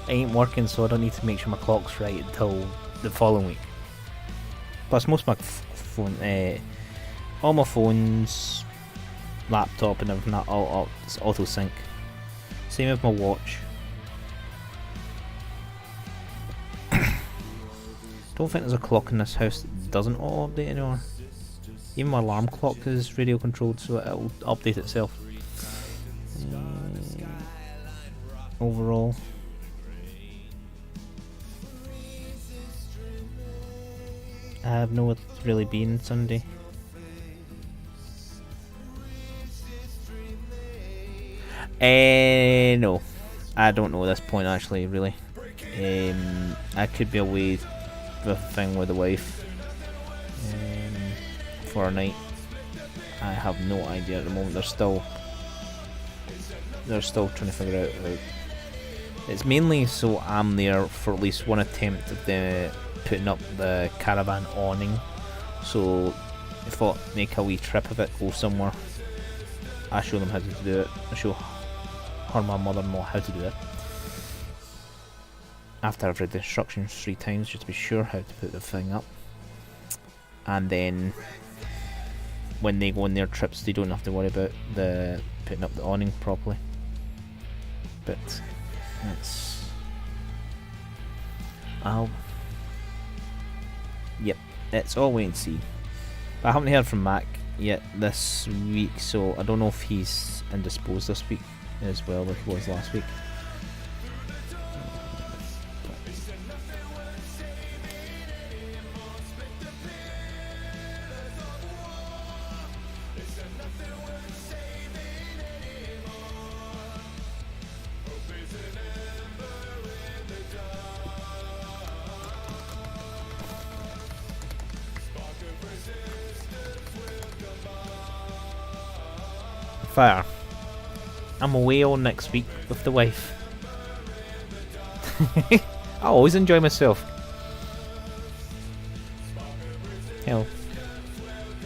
Speaker 1: I ain't working, so I don't need to make sure my clock's right until the following week. Plus most of my phone, all my phones, laptop and everything, that all it's auto sync. Same with my watch. Don't think there's a clock in this house that doesn't auto update anymore. Even my alarm clock is radio controlled, so it'll update itself. Overall, I have no what's really been Sunday. No, I don't know at this point actually, really. I could be away with a thing with the wife for a night. I have no idea at the moment. They're still trying to figure out. It's mainly so I'm there for at least one attempt at putting up the caravan awning. So I thought make a wee trip of it, go somewhere. I show them how to do it. I show her, my mother-in-law, how to do it. After I've read the instructions 3 times, just to be sure how to put the thing up. And then when they go on their trips, they don't have to worry about the putting up the awning properly. But it's all wait and see. But I haven't heard from Mac yet this week, so I don't know if he's indisposed this week as well like he was last week. Fire. I'm away all next week with the wife. I always enjoy myself. Hell,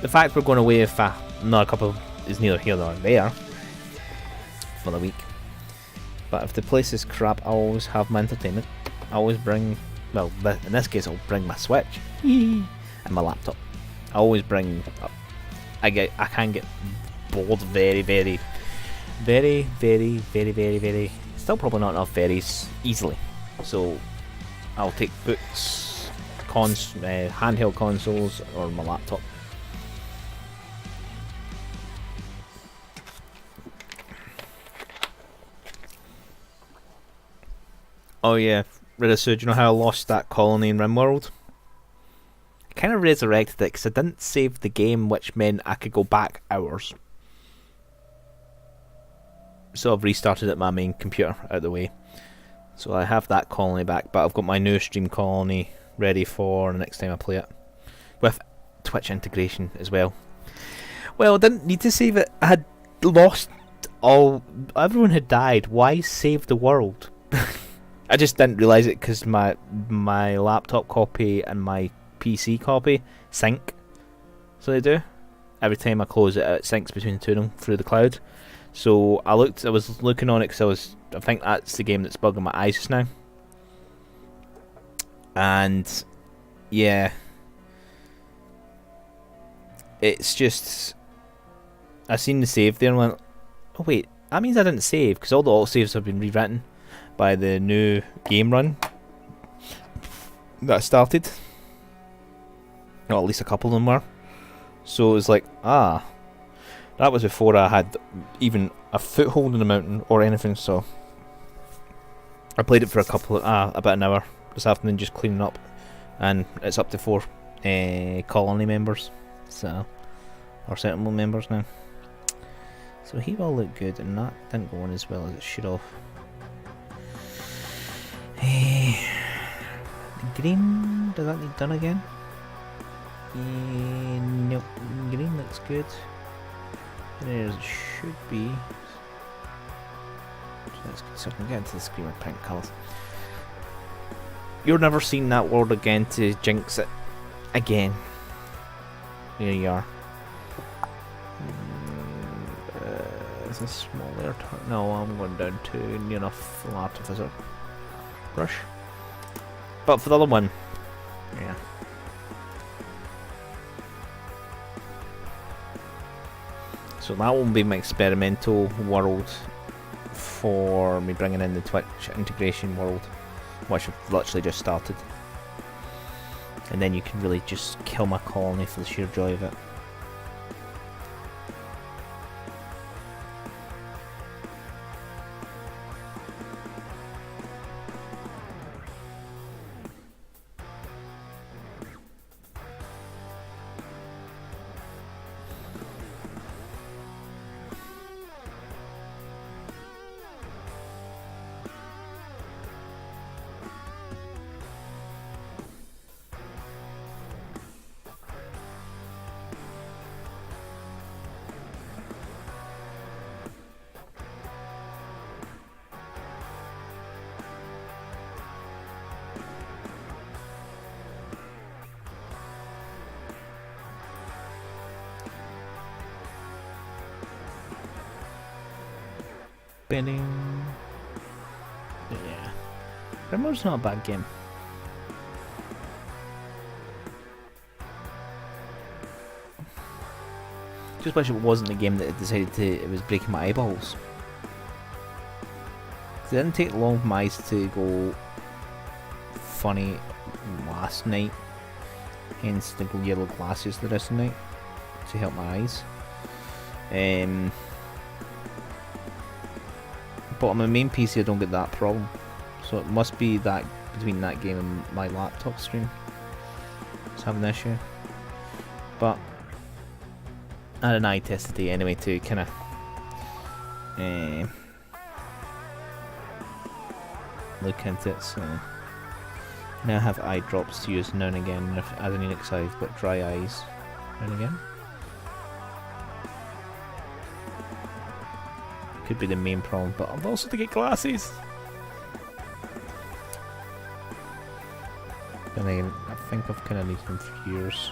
Speaker 1: the fact we're going away with another couple is neither here nor there for the week. But if the place is crap, I always have my entertainment. I always bring, well, in this case, I'll bring my Switch and my laptop. I always bring. I can get bored very, still probably not enough berries easily, so I'll take books, handheld consoles, or my laptop. Oh yeah, Riddisu, do you know how I lost that colony in RimWorld? I kind of resurrected it because I didn't save the game, which meant I could go back hours. So I've restarted it at my main computer out of the way. So I have that colony back, but I've got my new stream colony ready for the next time I play it. With Twitch integration as well. Well, I didn't need to save it. I had lost all. Everyone had died. Why save the world? I just didn't realise it because my laptop copy and my PC copy sync. So they do. Every time I close it, it syncs between the two of them through the cloud. So I was looking on it because I think that's the game that's bugging my eyes just now. And yeah, it's just I seen the save there and went, oh wait, that means I didn't save because all the alt saves have been rewritten by the new game run that started. Or at least a couple of them were. So it was like, that was before I had even a foothold in the mountain or anything. So I played it for about an hour this afternoon, just cleaning up, and it's up to 4 colony members, so, or settlement members now. So he will look good, and that didn't go on as well as it should have. The green, does that need done again? Nope, green looks good. There should be. So I can get into the screen with pink colours. You're never seeing that world again to jinx it again. There you are. Is this smaller? No, I'm going down to near enough full artificer brush. But for the other one, yeah. So that will be my experimental world for me bringing in the Twitch integration world, which I've literally just started. And then you can really just kill my colony for the sheer joy of it. Bidding. Yeah. Rimworld's not a bad game. Just wish it wasn't the game that it was breaking my eyeballs. It didn't take long for my eyes to go funny last night. Hence the yellow glasses the rest of the night to help my eyes. But on my main PC I don't get that problem, so it must be that between that game and my laptop stream it's having an issue. But I had an eye test today anyway to kind of look into it, so now I have eye drops to use now and again as an Enix I've got dry eyes now and again. Could be the main problem, but I've also to get glasses. And then I think I've kind of needed them for years.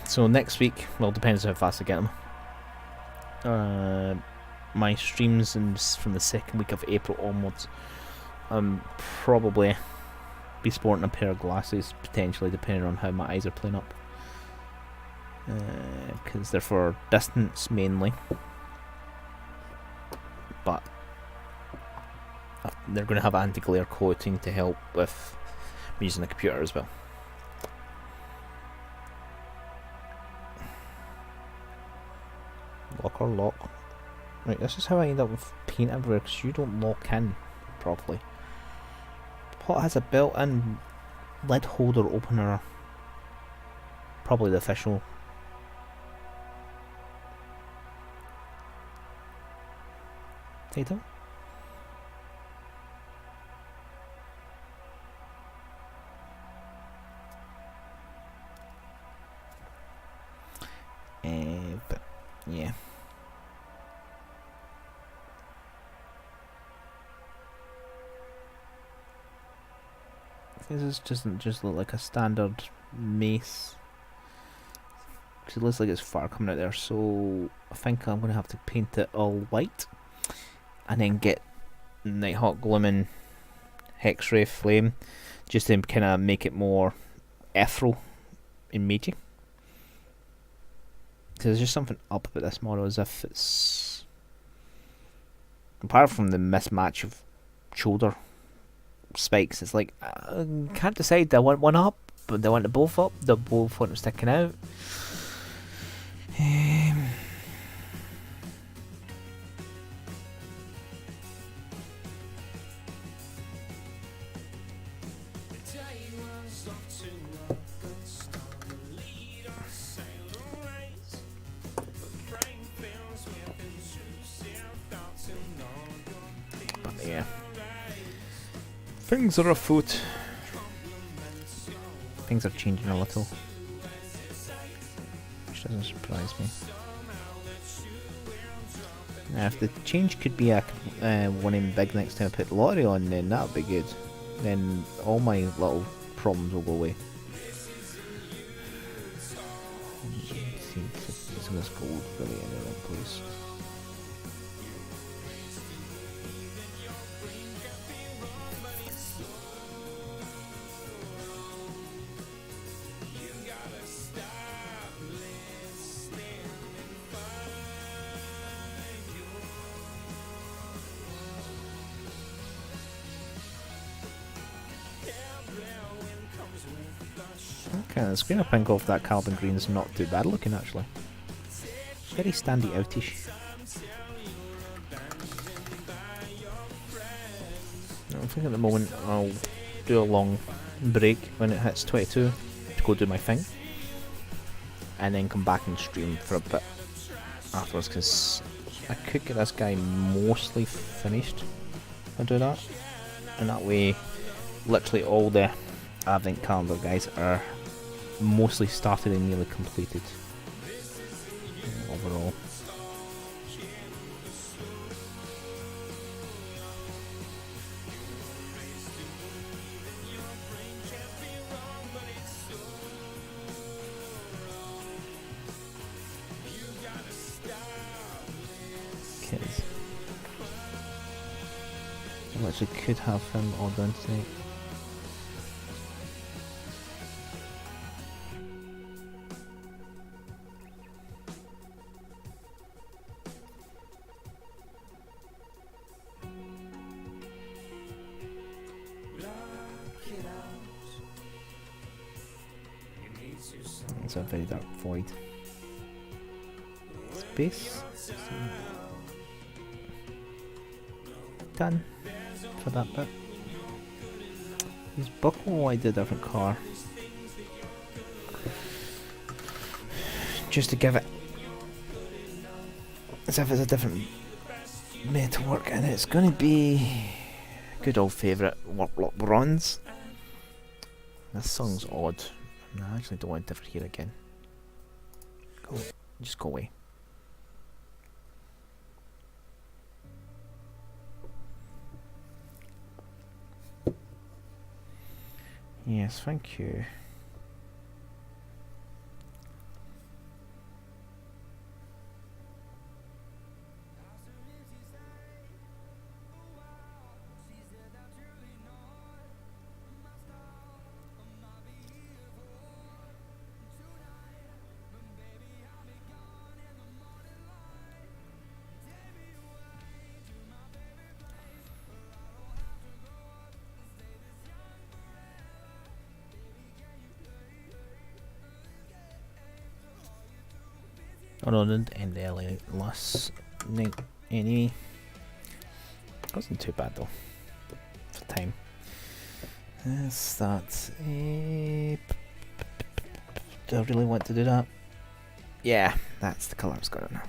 Speaker 1: So next week, well, depends how fast I get them. My streams from the second week of April onwards, probably be sporting a pair of glasses, potentially, depending on how my eyes are playing up. Because they're for distance mainly, but they're going to have anti-glare coating to help with using the computer as well. Lock or lock. Right, this is how I end up with paint everywhere, because you don't lock in properly. The pot has a built-in lid holder opener probably the official title. But yeah. This doesn't just look like a standard mace. Because it looks like it's fire coming out there, so I think I'm going to have to paint it all white. And then get Nighthawk Glooming Hexray Flame, just to kind of make it more ethereal and meaty. So there's just something up about this model, as if it's, apart from the mismatch of shoulder spikes, it's like I can't decide. Do I want one up? But do I want them both up? Do I both want them sticking out? But yeah, things are afoot. Things are changing a little, which doesn't surprise me. Now, if the change could be a one in big next time I put Lottery on, then that would be good. Then all my little problems will go away. See, some of this gold really in the wrong place. Okay, the screen I pink off that carbon green is not too bad looking actually. Very standy outish. I think at the moment I'll do a long break when it hits 22 to go do my thing, and then come back and stream for a bit afterwards, because I could get this guy mostly finished if I do that, and that way literally all the Advent calendar guys are mostly started and nearly completed overall. Kids. I actually could have him all done tonight. It's a very dark void. Space. Done for that bit. His buckle, I did a different car. Just to give it as if it's a different metalwork, and it's going to be good old favourite Warlock Bronze. This song's odd. No, I actually don't want to differ here again. Go. Just go away. Yes, thank you. Oh no, didn't end early last night anyway. Wasn't too bad though for time. Let's start. Do I really want to do that? Yeah, that's the colour it's got now.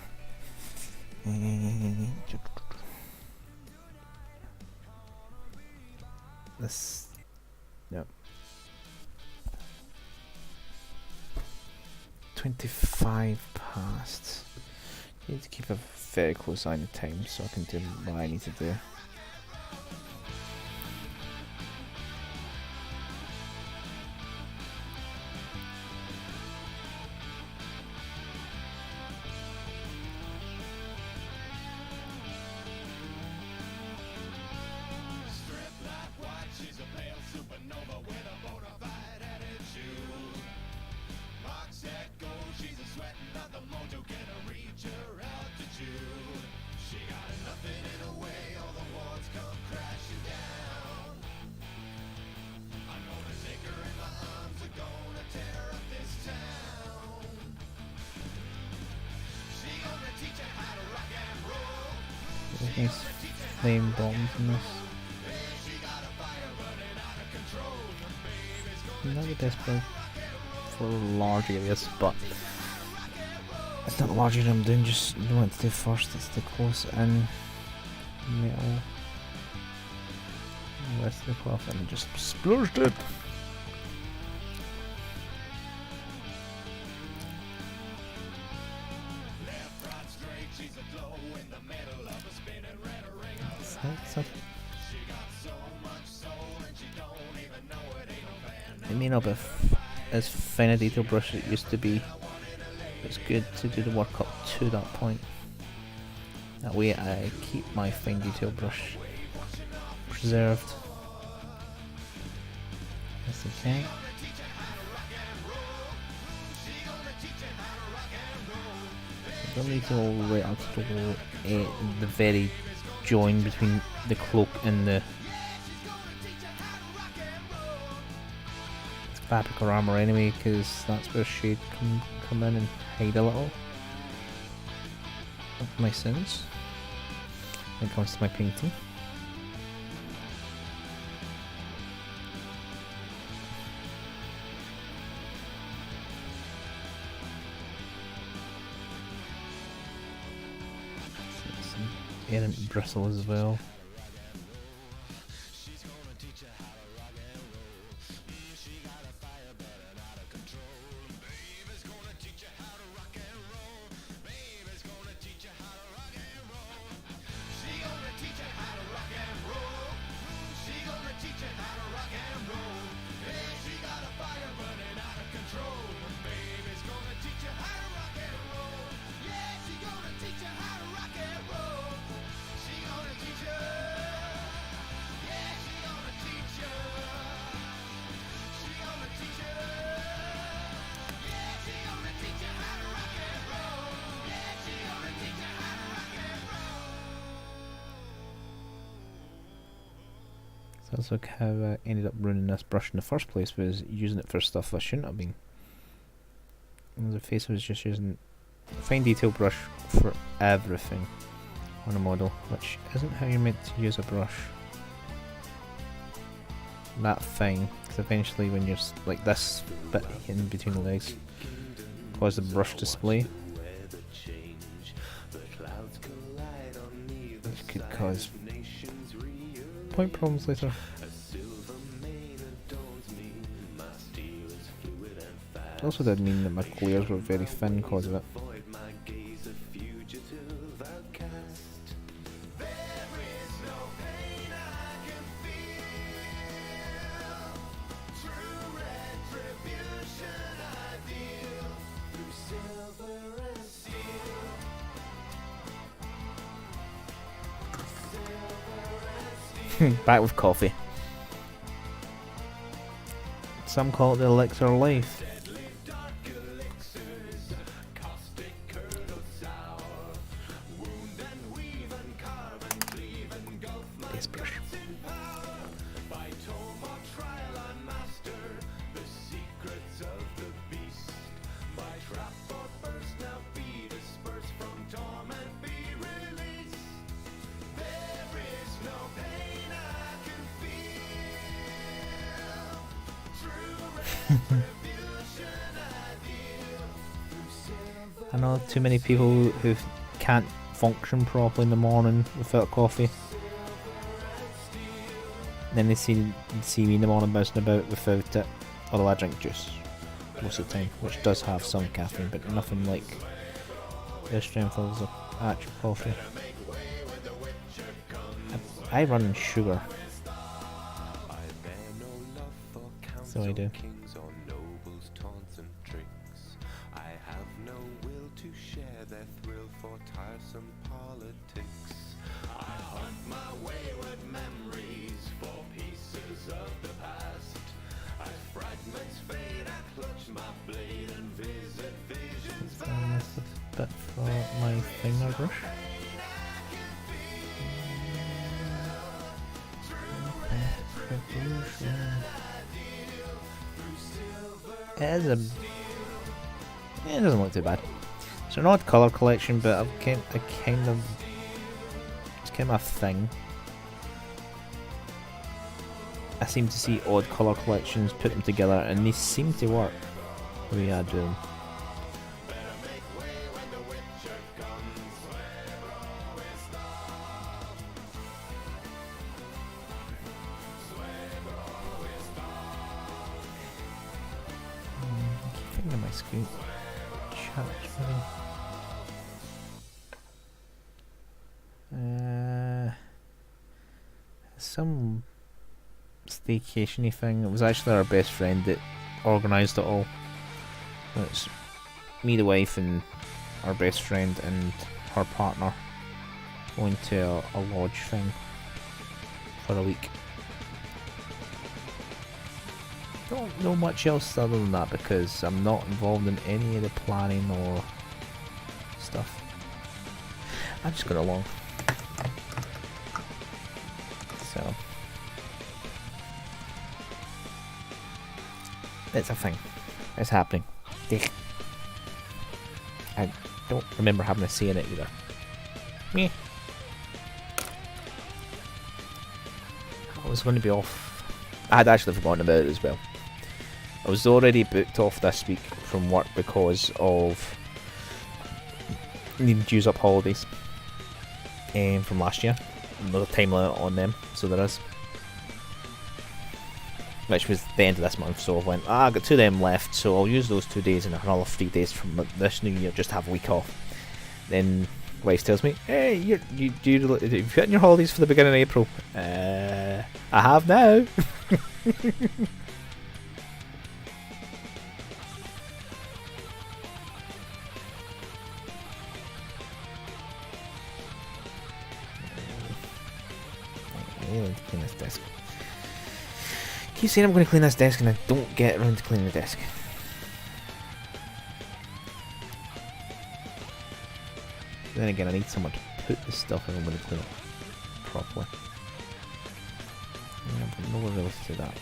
Speaker 1: This, yep. 25 past. Need to keep a very close eye on the time so I can do what I need to do. There's nice flame bombs in this. Not the best play for large areas, but it's not larger than I'm doing, just you want to do first, it's the close in metal. The rest of the cloth and just splurged it. It may not be as fine a detail brush as it used to be. It's good to do the work up to that point. That way I keep my fine detail brush preserved. Yes, I can. I don't need to go right up to the very join between the cloak and the fabric or armour anyway, because that's where shade can come in and hide a little of my sins when it comes to my painting. Some errant bristle as well. That's like how I ended up ruining this brush in the first place, was using it for stuff I shouldn't have been. And the face was just using fine detail brush for everything on a model, which isn't how you're meant to use a brush. That fine, because eventually when you're like this bit in between the legs, cause the brush to splay, which could cause point problems later. It also did mean that my clears were very thin because of it. Back with coffee. Some call it the elixir of life. Base brush. I know too many people who can't function properly in the morning without coffee. Then they see me in the morning bouncing about without it. Although I drink juice most of the time, which does have some caffeine, but nothing like the strength of the actual coffee. I run sugar. So I do. Bit for my finger brush. It doesn't look too bad. It's an odd colour collection, but it's kind of a thing. I seem to see odd colour collections, put them together, and they seem to work the way I do them. Finger my screen. Chat some staycation-y thing. It was actually our best friend that organised it all. It's me, the wife, and our best friend and her partner going to a lodge thing for a week. Don't know much else other than that because I'm not involved in any of the planning or stuff. I'm just going along. So it's a thing. It's happening. I don't remember having a say in it either. Me. I was going to be off. I had actually forgotten about it as well. I was already booked off this week from work because of needing to use up holidays from last year. Another time limit on them, so there is. Which was the end of this month, so I went, I've got 2 of them left, so I'll use those 2 days and another 3 days from this new year, just have a week off. Then wife tells me, hey, you've gotten your holidays for the beginning of April. I have now. Clean this desk. Keep saying I'm going to clean this desk and I don't get around to cleaning the desk. Then again, I need someone to put the stuff in. I'm going to clean it properly. Yeah, but no one really to do that.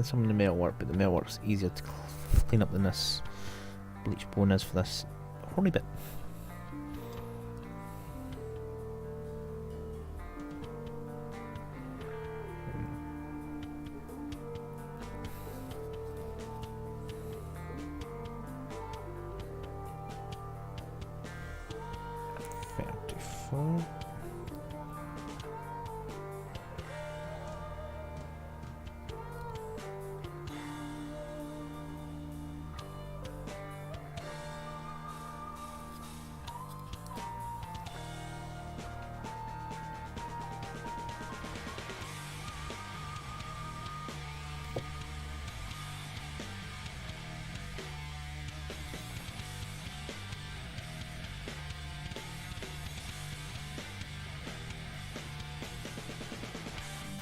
Speaker 1: Some of the metalwork, but the metalwork's easier to clean up than this bleach bone is for this horny bit. $34.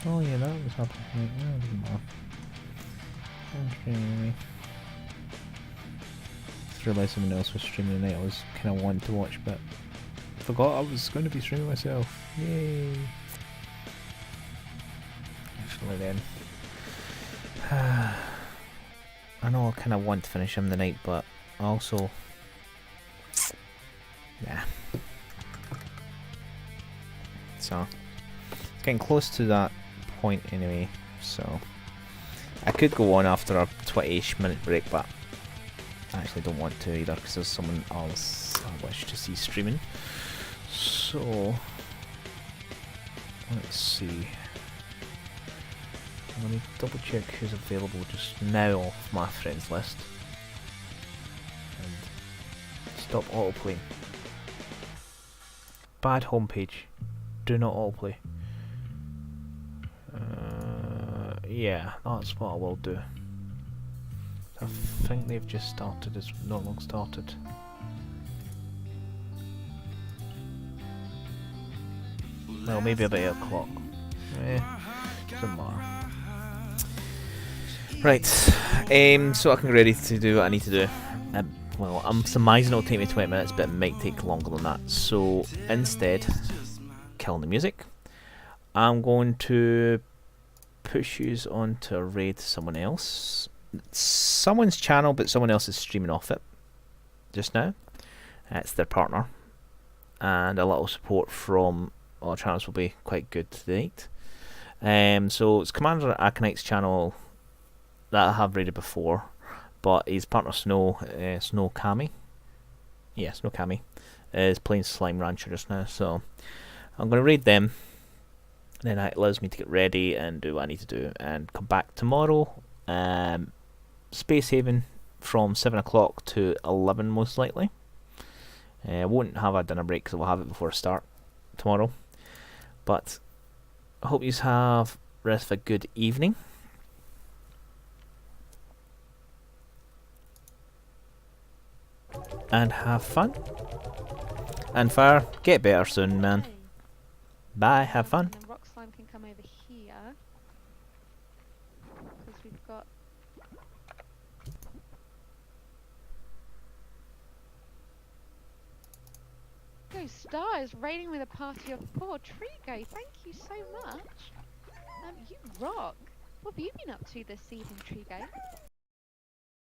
Speaker 1: Oh yeah, that was happening. Yeah, it doesn't matter. Okay. Just realised someone else was streaming tonight. I was kind of wanting to watch, but Forgot I was going to be streaming myself. Yay! Actually then. I know I kind of want to finish him tonight, but also... yeah. So, it's getting close to that point anyway, so... I could go on after a 20-ish minute break, but I actually don't want to either, because there's someone else I wish to see streaming. So... let's see. Let me double check who's available just now off my friends list. And stop autoplay. Bad homepage. Do not autoplay. Yeah, that's what I will do. I think they've just started, it's not long started. Well, maybe about 8 o'clock. Doesn't matter. Right, so I can get ready to do what I need to do. Well, I'm surmising it'll take me 20 minutes, but it might take longer than that. So instead, killing the music, I'm going to push yous onto a raid to someone else. It's someone's channel, but someone else is streaming off it just now. It's their partner, and a little support from our channels will be quite good tonight. So it's Commander Aconite's channel that I have raided before, but his partner Snow Kami, Snow Kami, is playing Slime Rancher just now. So I'm going to raid them. Then that allows me to get ready and do what I need to do and come back tomorrow. Space Haven from 7 o'clock to 11 most likely. I won't have a dinner break because we'll have it before I start tomorrow. But I hope you have the rest of a good evening. And have fun. And Fire, get better soon, man. Bye, have fun.
Speaker 3: And rock slime can come over here because we've got Go Stars raiding with a party of 4. Trigo, thank you so much. You rock. What have you been up to this season, Trigo?